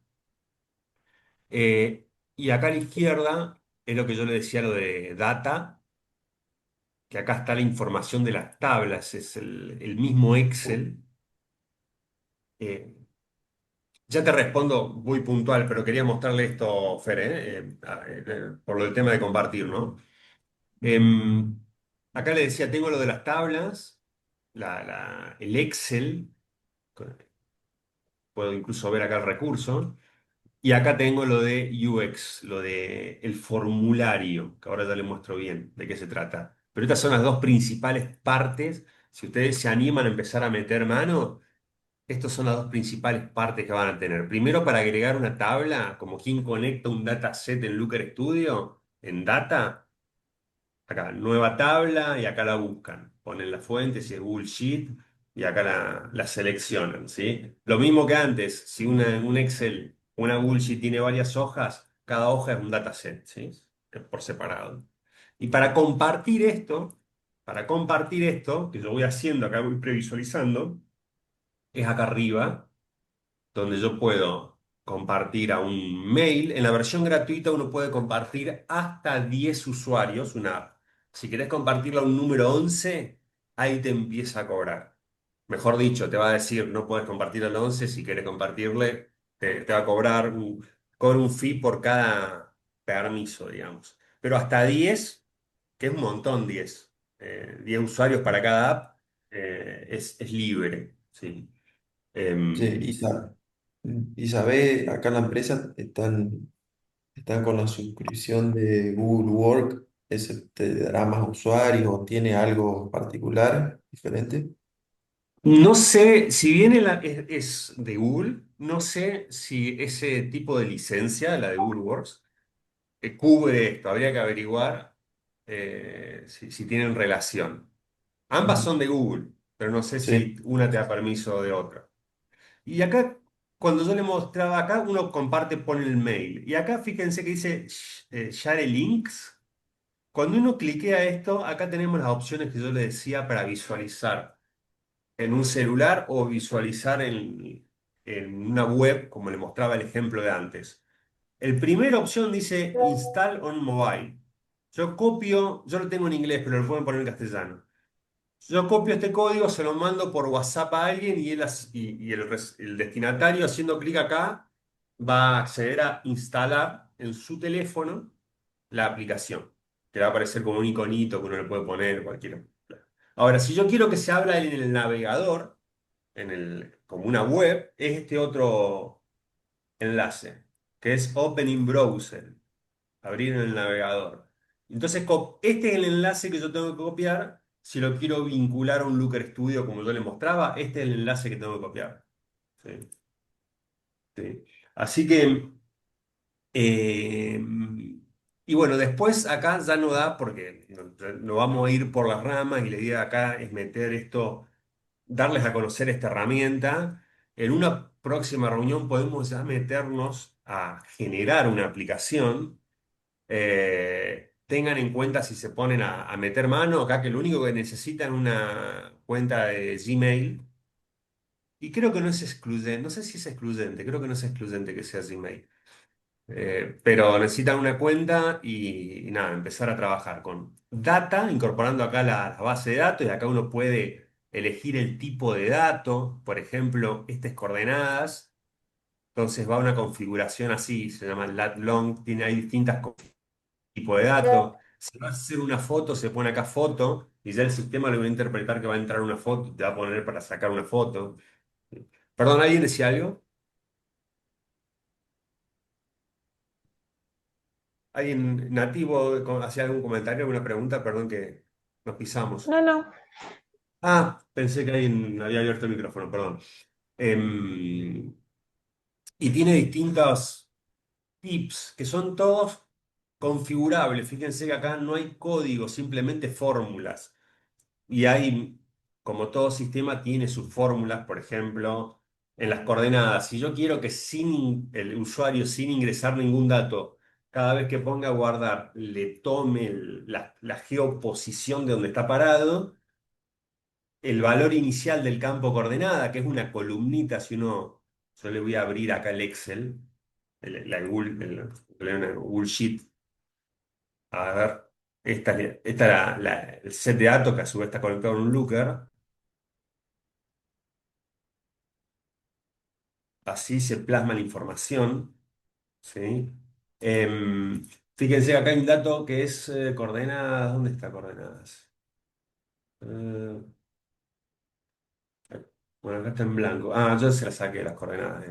Y acá a la izquierda es lo que yo le decía, lo de data, que acá está la información de las tablas, es el mismo Excel. Eh, ya te respondo muy puntual, pero quería mostrarle esto, Fer, por lo del tema de compartir, ¿no? Em, Acá le decía, tengo lo de las tablas, el Excel, puedo incluso ver acá el recurso. Y acá tengo lo de UX, lo de el formulario, que ahora ya le muestro bien de qué se trata. Pero estas son las dos principales partes. Si ustedes se animan a empezar a meter mano, estas son las dos principales partes que van a tener. Primero, para agregar una tabla, como quien conecta un dataset en Looker Studio, en Data. Acá, nueva tabla y acá la buscan. Ponen la fuente, si es Google Sheet, y acá la seleccionan, ¿sí? Lo mismo que antes, si un Excel, una Google Sheet tiene varias hojas, cada hoja es un dataset, ¿sí? Por separado. Y para compartir esto, que yo voy haciendo, acá voy previsualizando, es acá arriba donde yo puedo compartir a un mail. En la versión gratuita uno puede compartir hasta 10 usuarios una app. Si querés compartirla a un número 11 ahí te empieza a cobrar. Mejor dicho, te va a decir, no puedes compartir al 11 si querés compartirle, te va a cobrar cobra un fee por cada permiso, digamos. Pero hasta 10 que es un montón 10 10 usuarios para cada app, es libre, ¿sí? Sí, Em, y sabés, acá en la empresa están con la suscripción de Google Work. ¿Ese te dará más usuarios o tiene algo particular, diferente? No sé, si bien es de Google, no sé si ese tipo de licencia, la de Google Works, cubre esto. Habría que averiguar si tienen relación. Ambas Ujú. son de Google, pero no sé Sí, si una te da permiso de otra. Y acá, cuando yo le mostraba acá, uno comparte, pone el mail. Y acá fíjense que dice Share Links. Cuando uno cliquea esto, acá tenemos las opciones que yo le decía para visualizar. en un celular o visualizar en una web, como le mostraba el ejemplo de antes. El primera opción dice Install on Mobile. Yo lo tengo en inglés, pero lo pueden poner en castellano. Yo copio este código, se lo mando por WhatsApp a alguien y, el destinatario haciendo clic acá va a acceder a instalar en su teléfono la aplicación, que le va a aparecer como un iconito que uno le puede poner, cualquiera. Ahora, si yo quiero que se abra en el navegador, como una web, es este otro enlace, que es Open in Browser, abrir en el navegador. Entonces, este es el enlace que yo tengo que copiar. Si lo quiero vincular a un Looker Studio, como yo le mostraba, este es el enlace que tengo que copiar. ¿Sí? ¿Sí? Así que, eh, y bueno, después acá ya no da porque no vamos a ir por las ramas y la idea acá es meter esto, darles a conocer esta herramienta. En una próxima reunión podemos ya meternos a generar una aplicación. Tengan en cuenta si se ponen a meter mano acá, que lo único que necesitan es una cuenta de Gmail. Y creo que no es excluyente, no sé si es excluyente, creo que no es excluyente que sea Gmail. Pero necesitan una cuenta y nada, empezar a trabajar con data, incorporando acá la base de datos, y acá uno puede elegir el tipo de dato, por ejemplo, estas coordenadas. Entonces va a una configuración así, se llama lat long, tiene ahí distintas tipo de datos. Si vas a hacer una foto, se pone acá foto y ya el sistema le va a interpretar que va a entrar una foto, te va a poner para sacar una foto. Perdón, ¿alguien decía algo? ¿Alguien nativo hacía algún comentario, alguna pregunta? Perdón que nos pisamos. No, no. Ah, pensé que alguien había abierto el micrófono, perdón. Em, y tiene distintos tips que son todos configurables. Fíjense que acá no hay código, simplemente fórmulas. Y hay, como todo sistema, tiene sus fórmulas, por ejemplo, en las coordenadas. Si yo quiero que el usuario, sin ingresar ningún dato, cada vez que ponga a guardar, le tome la geoposición de donde está parado, el valor inicial del campo coordenada, que es una columnita, yo le voy a abrir acá el Excel, el Google, el Google Sheet, a ver, esta el set de datos que a su vez está conectado a un Looker. Así se plasma la información, ¿sí? Em, Fíjense, acá hay un dato que es coordenadas. ¿Dónde está coordenadas? Eh, bueno, acá está en blanco. Ah, yo se las saqué las coordenadas.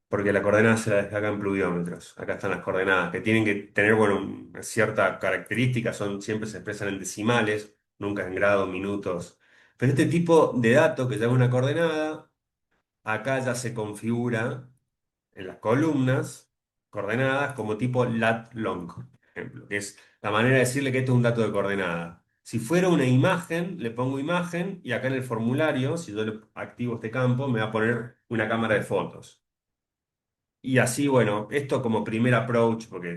Porque la coordenada se la dejé acá en pluviómetros. Acá están las coordenadas, que tienen que tener, bueno, una cierta característica, siempre se expresan en decimales, nunca en grados, minutos. Pero este tipo de dato que llama una coordenada, acá ya se configura en las columnas coordenadas como tipo lat long, por ejemplo, que es la manera de decirle que esto es un dato de coordenada. Si fuera una imagen, le pongo imagen y acá en el formulario, si yo le activo este campo, me va a poner una cámara de fotos. Y así, bueno, esto como primer approach, porque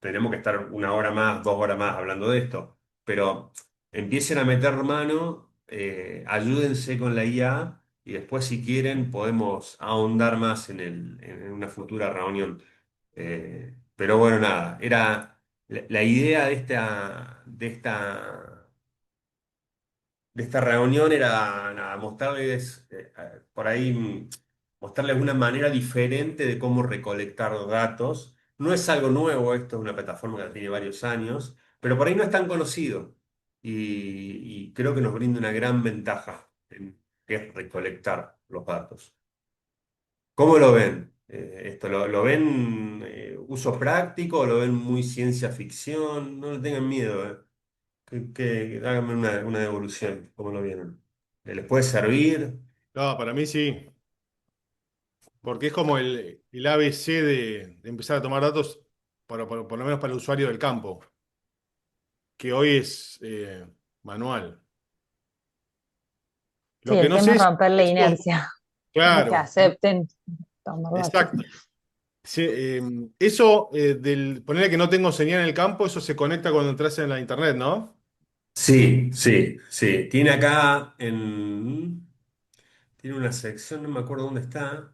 tenemos que estar una hora más, 2 horas más hablando de esto, pero empiecen a meter mano, ayúdense con la IA y después si quieren podemos ahondar más en una futura reunión. Pero bueno, nada, era la idea de esta reunión era nada, mostrarles por ahí, mostrarles una manera diferente de cómo recolectar datos. No es algo nuevo, esto es una plataforma que tiene varios años, pero por ahí no es tan conocido y creo que nos brinda una gran ventaja que es recolectar los datos. ¿Cómo lo ven? ¿Esto lo ven uso práctico o lo ven muy ciencia ficción? No le tengan miedo, háganme una devolución, ¿cómo lo vieron? ¿Les puede servir? No, para mí sí, porque es como el ABC de empezar a tomar datos, por lo menos para el usuario del campo, que hoy es manual. Sí, Lo que el no tema sé es es romper la eso, inercia, de que claro, acepten tomar datos. exacto. Sí, eso del ponerle que no tengo señal en el campo, eso se conecta cuando entras en la internet, ¿no? Sí, sí, sí. Tiene acá tiene una sección, no me acuerdo dónde está,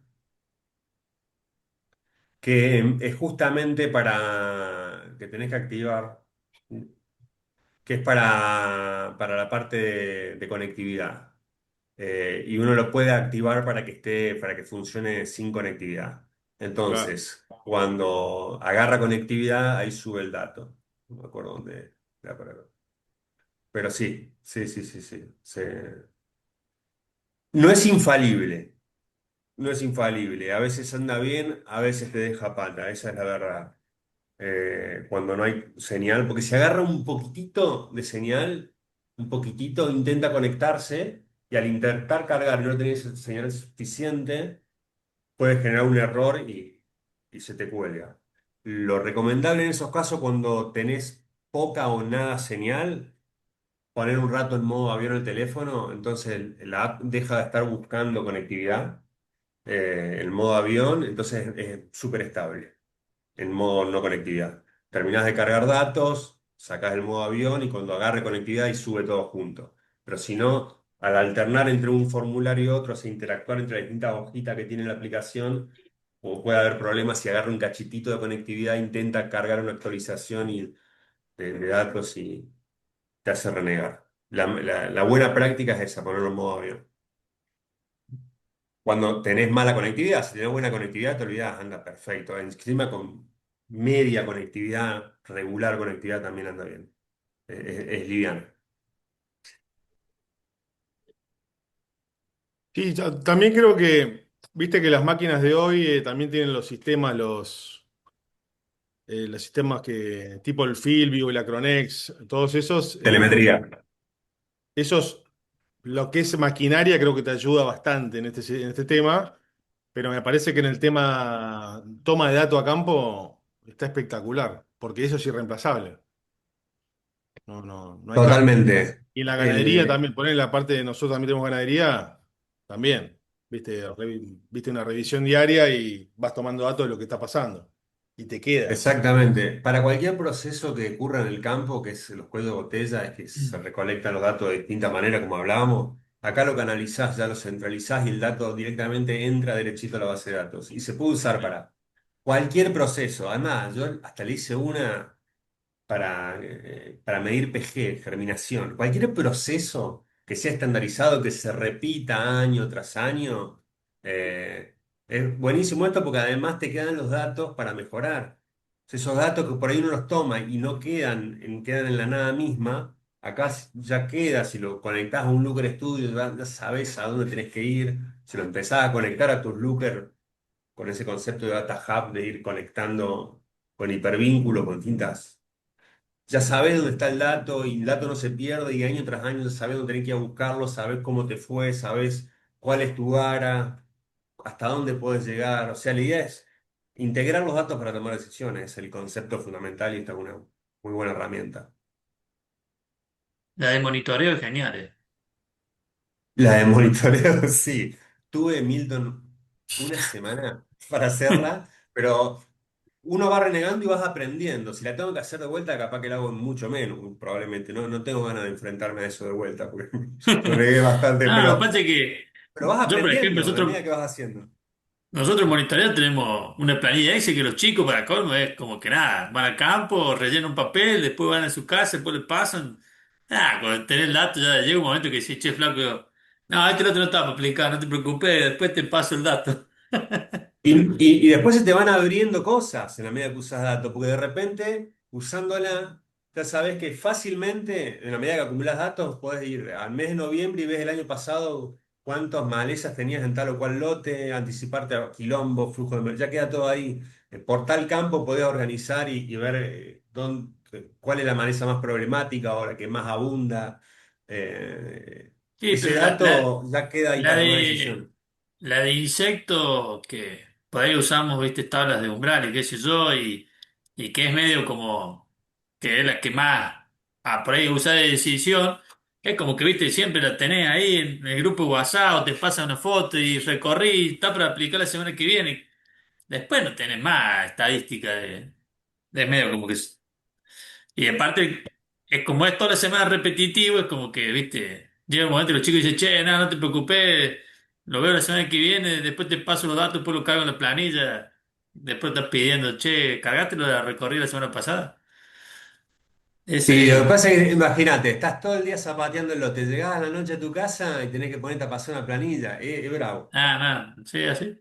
que es justamente para que tenés que activar, que es para la parte de conectividad. Y uno lo puede activar para que para que funcione sin conectividad. Claro. Entonces, cuando agarra conectividad, ahí sube el dato. No me acuerdo dónde era, pero sí, sí, sí, sí, sí. No es infalible, no es infalible. A veces anda bien, a veces te deja pata, esa es la verdad. Cuando no hay señal, porque si agarra un poquitito de señal, un poquitito, intenta conectarse y al intentar cargar y no tener señal suficiente, puede generar un error y se te cuelga. Lo recomendable en esos casos, cuando tenés poca o nada señal, poner un rato en modo avión el teléfono, entonces la app deja de estar buscando conectividad, el modo avión, entonces es súper estable en modo no conectividad. Terminás de cargar datos, sacás el modo avión y cuando agarre conectividad y sube todo junto. Pero si no, al alternar entre un formulario y otro, o sea, interactuar entre las distintas hojitas que tiene la aplicación, o puede haber problemas si agarra un cachitito de conectividad, intenta cargar una actualización de datos y te hace renegar. La buena práctica es esa, ponerlo en modo avión. Cuando tenés mala conectividad, si tenés buena conectividad, te olvidás, anda perfecto. Encima con media conectividad, regular conectividad también anda bien. Es liviano. Sí, también creo que, viste que las máquinas de hoy también tienen los sistemas que, tipo el Philview, el Acronex, todos esos, Telemetría. esos, lo que es maquinaria creo que te ayuda bastante en este tema, pero me parece que en el tema toma de datos a campo está espectacular, porque eso es irreemplazable. No hay cambio. Totalmente. Y en la ganadería El, también, poner la parte de nosotros también tenemos ganadería, también. Viste una revisión diaria y vas tomando datos de lo que está pasando. Y te queda. exactamente. Para cualquier proceso que ocurra en el campo, que es los cuellos de botella, es que se Mm. recolectan los datos de distinta manera, como hablábamos. Acá lo canalizás, ya lo centralizás y el dato directamente entra derechito a la base de datos. Y se puede usar para cualquier proceso. Además, yo hasta le hice una para medir pH, germinación. Cualquier proceso que sea estandarizado, que se repita año tras año, es buenísimo esto porque además te quedan los datos para mejorar. Esos datos que por ahí uno los toma y no quedan en la nada misma, acá ya queda, si lo conectás a un Looker Studio, ya sabes a dónde tenés que ir. Si lo empezás a conectar a tus Looker con ese concepto de Data Hub, de ir conectando con hipervínculo, con distintas, ya sabes dónde está el dato y el dato no se pierde y año tras año ya sabes dónde tenés que ir a buscarlo, sabes cómo te fue, sabes cuál es tu vara, hasta dónde puedes llegar. O sea, la idea es integrar los datos para tomar decisiones, es el concepto fundamental y esta es una muy buena herramienta. La de monitoreo es genial. La de monitoreo, sí. Tuve, Milton, una semana para hacerla, pero uno va renegando y vas aprendiendo. Si la tengo que hacer de vuelta, capaz que la hago mucho menos, probablemente. No tengo ganas de enfrentarme a eso de vuelta, porque renegué bastante, No, pasa que pero vas yo, por ejemplo, aprendiendo de medida que vas haciendo. nosotros en Monitorear tenemos una planilla Excel que los chicos para colmo es como que nada, van al campo, rellenan un papel, después van a su casa, después le pasan. Nada, cuando tenés el dato ya llega un momento que decís, che, flaco, no, este otro no está para aplicar, no te preocupes, después te paso el dato. Y después se te van abriendo cosas en la medida que usas datos, porque de repente, usándola, ya sabes que fácilmente, en la medida que acumulas datos, puedes ir al mes de noviembre y ves el año pasado cuántas malezas tenías en tal o cual lote, anticiparte a quilombo, flujo ya queda todo ahí. Por tal campo podés organizar y ver cuál es la maleza más problemática o la que más abunda. Sí, Ese pero dato ya queda ahí la para tomar de decisión. la de insectos que por ahí usamos, viste, tablas de umbral y qué sé yo, y que es medio como que es la que más por ahí usa de decisión, es como que viste, siempre la tenés ahí en el grupo de WhatsApp, o te pasa una foto y recorrí, está para aplicar la semana que viene. Después no tenés más estadística de medio como que y aparte. es como es toda la semana repetitivo, es como que, viste, llega un momento y los chicos dicen, che, nada, no te preocupes, lo veo la semana que viene, después te paso los datos, después lo cargo en la planilla, después estás pidiendo, che, ¿cargaste lo de la recorrida la semana pasada? Y lo que Ese, pasa es que, imagínate, estás todo el día zapateándolo, te llegás a la noche a tu casa y tenés que ponerte a pasar una planilla, es bravo. nada, sí, así.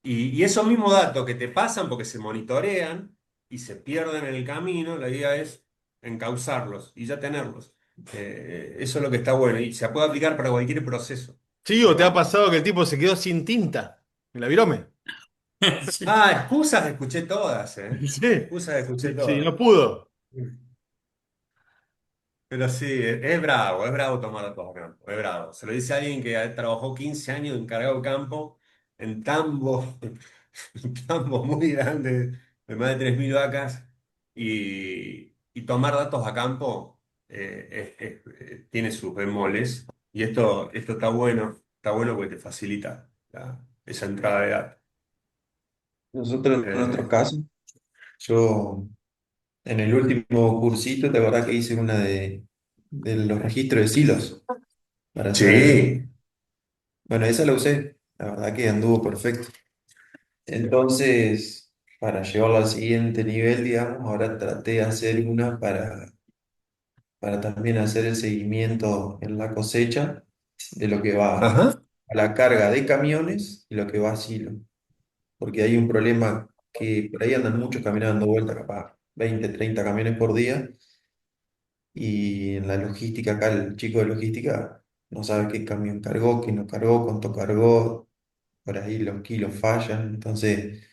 Y esos mismos datos que te pasan porque se monitorean y se pierden en el camino, la idea es encauzarlos y ya tenerlos. Eso es lo que está bueno y se puede aplicar para cualquier proceso Sí, de o te ha campo. pasado que el tipo se quedó sin tinta en la virome. Sí. Ah, excusas escuché todas, ¿eh? Sí, Excusas escuché sí, sí, todas. no pudo. Pero sí, es bravo tomar datos a campo, es bravo. Se lo dice alguien que trabajó 15 años encargado de campo en tambos, en tambos muy grandes, de más de 3.000 vacas, y tomar datos a campo tiene sus bemoles, y esto está bueno porque te facilita esa entrada de datos. Nosotros, en nuestro Eh, caso, yo en el último cursito, ¿te acordás que hice una de los registros de silos para hacer? sí. Bueno, esa la usé, la verdad que anduvo perfecto. Entonces, para llevarlo al siguiente nivel, digamos, ahora traté de hacer una para también hacer el seguimiento en la cosecha de lo que va Ajá. a la carga de camiones y lo que va a silo. Porque hay un problema que por ahí andan muchos camiones dando vuelta, capaz 20 30 camiones por día, y en la logística, acá el chico de logística no sabe qué camión cargó, qué no cargó, cuánto cargó, por ahí los kilos fallan, entonces,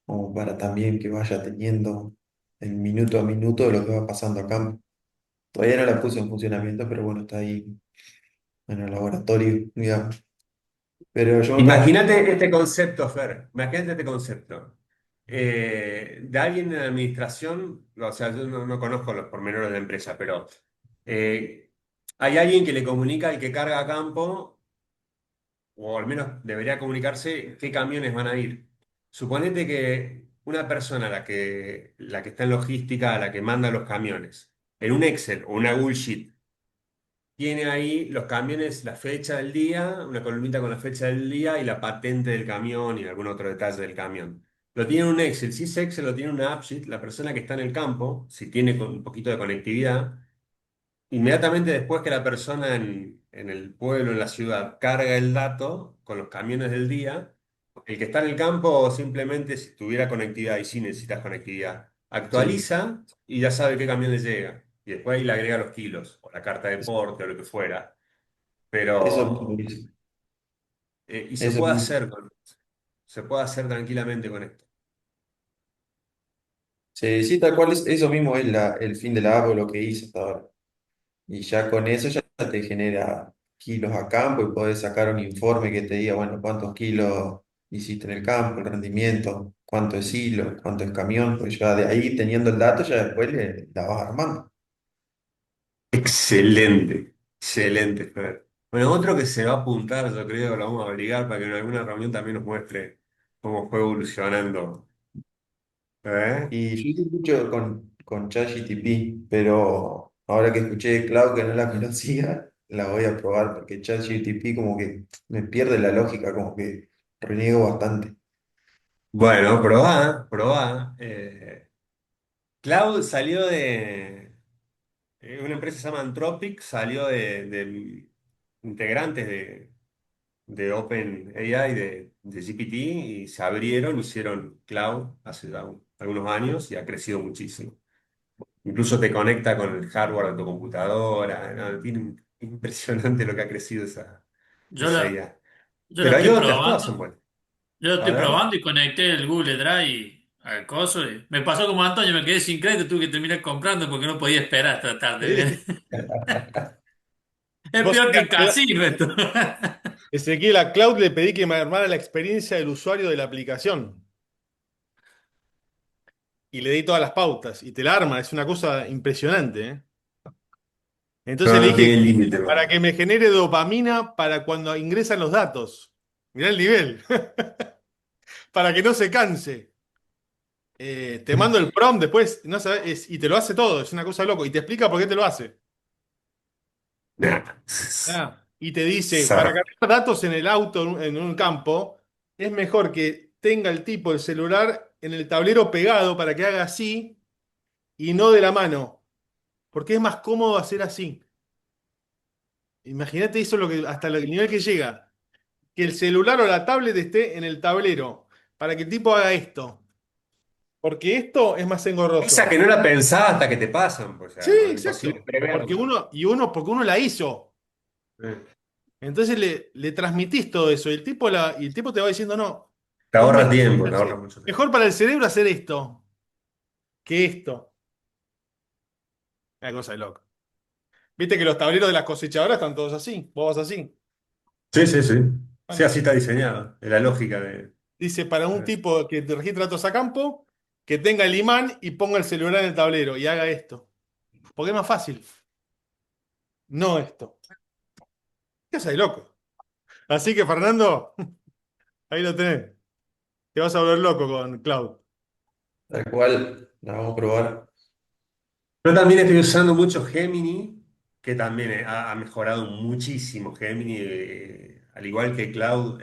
como para también que vaya teniendo el minuto a minuto de lo que va pasando acá. Todavía no la puse en funcionamiento, pero bueno, está ahí en el laboratorio, digamos. Pero yo acá, Imagínate este concepto, Fer, imagínate este concepto. De alguien en la administración, o sea, yo no conozco los pormenores de la empresa, pero hay alguien que le comunica al que carga a campo, o al menos debería comunicarse qué camiones van a ir. Suponete que una persona, la que está en logística, la que manda los camiones, en un Excel o una Google Sheet, tiene ahí los camiones, la fecha del día, una columnita con la fecha del día y la patente del camión y algún otro detalle del camión. Lo tiene en un Excel. Si ese Excel lo tiene en una AppSheet, la persona que está en el campo, si tiene un poquito de conectividad, inmediatamente después que la persona en el pueblo, en la ciudad, carga el dato con los camiones del día, el que está en el campo simplemente, si tuviera conectividad y si necesitas conectividad, sí, actualiza y ya sabe qué camión le llega. Y después ahí le agrega los kilos, o la carta de eso, porte, o lo que fuera. eso mismo Pero, hice, y eso mismo. se puede hacer tranquilamente con esto. Sí, sí, tal cual, eso mismo es el fin de la app o lo que hice hasta ahora. Y ya con eso ya te genera kilos a campo y podés sacar un informe que te diga, bueno, cuántos kilos hiciste en el campo, el rendimiento, cuánto es hilo, cuánto es camión, pues ya de ahí teniendo el dato ya después la vas armando. Excelente, excelente, Fer. Bueno, otro que se va a apuntar, yo creo, lo vamos a obligar para que en alguna reunión también nos muestre cómo fue evolucionando. ¿Eh? Y yo hice mucho con ChatGPT, pero ahora que escuché Cloud que no la conocía, la voy a probar porque ChatGPT como que me pierde la lógica, como que reniego bastante. Bueno, probá, probá. Cloud salió una empresa que se llama Anthropic, salió de integrantes de OpenAI, de GPT, y se abrieron, hicieron Cloud hace ya algunos años y ha crecido muchísimo. Incluso te conecta con el hardware de tu computadora, ¿no? Impresionante lo que ha crecido Yo esa la, IA. yo la Pero hay estoy otras, todas son probando. buenas. Yo lo A estoy ver. probando y conecté el Google Drive al coso. Y me pasó como a Antonio, me quedé sin crédito, tuve que terminar comprando porque no podía esperar hasta tarde. Es Vos peor que sabés, el casino esto. Ezequiel, a Cloud le pedí que me armara la experiencia del usuario de la aplicación y le di todas las pautas y te la arma, es una cosa impresionante, ¿eh? Entonces No, le no dije tiene límite, para bro. que me genere dopamina para cuando ingresan los datos. Mirá el nivel, para que no se canse. Te mando el prompt después, no sabes, y te lo hace todo, es una cosa loco. Y te explica por qué te lo hace. Nada. Y te dice, para Zar- cargar datos en el auto, en un campo, es mejor que tenga el tipo el celular en el tablero pegado para que haga así y no de la mano, porque es más cómodo hacer así. Imagínate eso hasta el nivel que llega, que el celular o la tablet esté en el tablero, para que el tipo haga esto, porque esto es más Esa engorroso. que no la pensás hasta que te pasan, pues, o Sí, sea, no, imposible exacto. preverla. Porque uno la hizo. Eh, Entonces le transmitís todo eso y el tipo te va diciendo, no, Te vos me ahorra tiempo, te ahorra hace- mucho tiempo. mejor para el cerebro hacer esto que esto. Una cosa de loco. Viste que los tableros de las cosechadoras están todos así, vos vas así. Sí, sí, sí. Sí, Bueno, así está diseñado. Es la lógica de... dice para un tipo que te registra datos a campo, que tenga el imán y ponga el celular en el tablero y haga esto. Porque es más fácil, no esto. ¿Qué cosa de loco? Así que Fernando, ahí lo tenés. Te vas a volver loco con Cloud. Tal cual, la vamos a probar. Yo también estoy usando mucho Gemini, que también ha mejorado muchísimo Gemini, al igual que Cloud.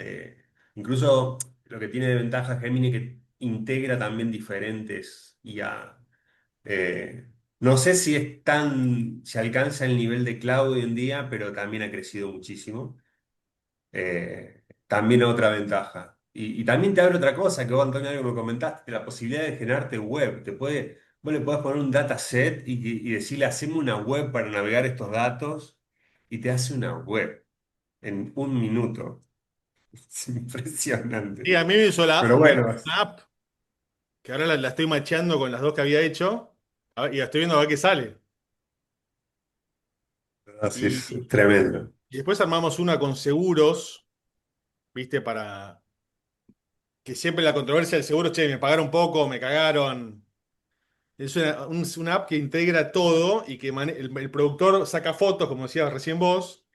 Incluso lo que tiene de ventaja Gemini que integra también diferentes IA. No sé si se alcanza el nivel de Cloud hoy en día, pero también ha crecido muchísimo. También otra ventaja. Y también te abre otra cosa que vos, Antonio, algo me comentaste, la posibilidad de generarte web. Vos le podés poner un dataset y decirle, haceme una web para navegar estos datos y te hace una web en un minuto. Es impresionante. Y a mí me hizo Pero me bueno, hizo una app, que ahora la estoy macheando con las dos que había hecho, y la estoy viendo a ver qué sale. así Y, es tremendo. y después armamos una con seguros, ¿viste? Para que siempre la controversia del seguro, che, me pagaron poco, me cagaron. Es una app que integra todo y que el productor saca fotos, como decías recién vos,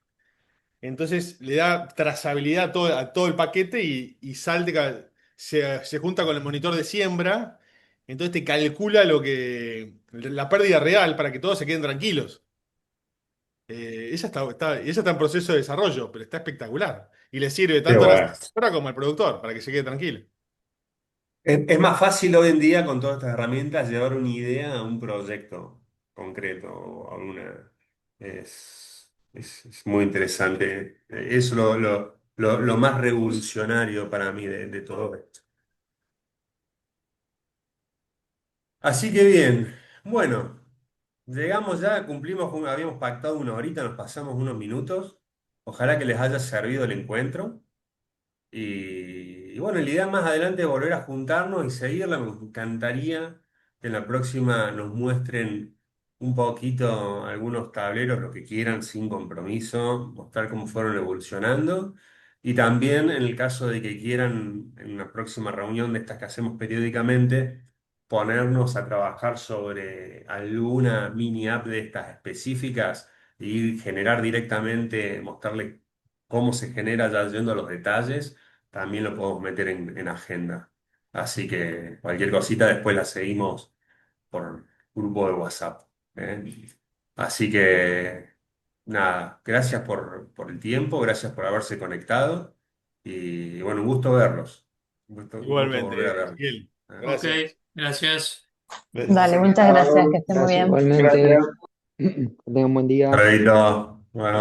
entonces le da trazabilidad a todo el paquete y se junta con el monitor de siembra, entonces te calcula la pérdida real para que todos se queden tranquilos. Esa está en proceso de desarrollo, pero está espectacular. Y le sirve Qué tanto a la bueno. asesora como al productor, para que se quede tranquilo. Es más fácil hoy en día con todas estas herramientas llevar una idea a un proyecto concreto o a una. Es muy interesante. Es lo más revolucionario para mí de todo esto. Así que bien, bueno, llegamos ya, cumplimos, habíamos pactado una horita, nos pasamos unos minutos. Ojalá que les haya servido el encuentro. Y bueno, la idea más adelante es volver a juntarnos y seguirla. Me encantaría que en la próxima nos muestren un poquito algunos tableros, lo que quieran, sin compromiso, mostrar cómo fueron evolucionando. Y también en el caso de que quieran, en una próxima reunión de estas que hacemos periódicamente, ponernos a trabajar sobre alguna mini app de estas específicas y generar directamente, mostrarle cómo se genera ya yendo a los detalles también lo podemos meter en agenda. Así que cualquier cosita después la seguimos por grupo de WhatsApp. ¿Eh? Así que nada, gracias por el tiempo, gracias por haberse conectado y bueno, un gusto verlos. Un gusto volver a Igualmente, verlos. Ezequiel. ¿Eh? Ok, Gracias. gracias. Dale, muchas gracias, que esté muy Gracias, bien. igualmente. Que tengan buen día. Alfredito, bueno.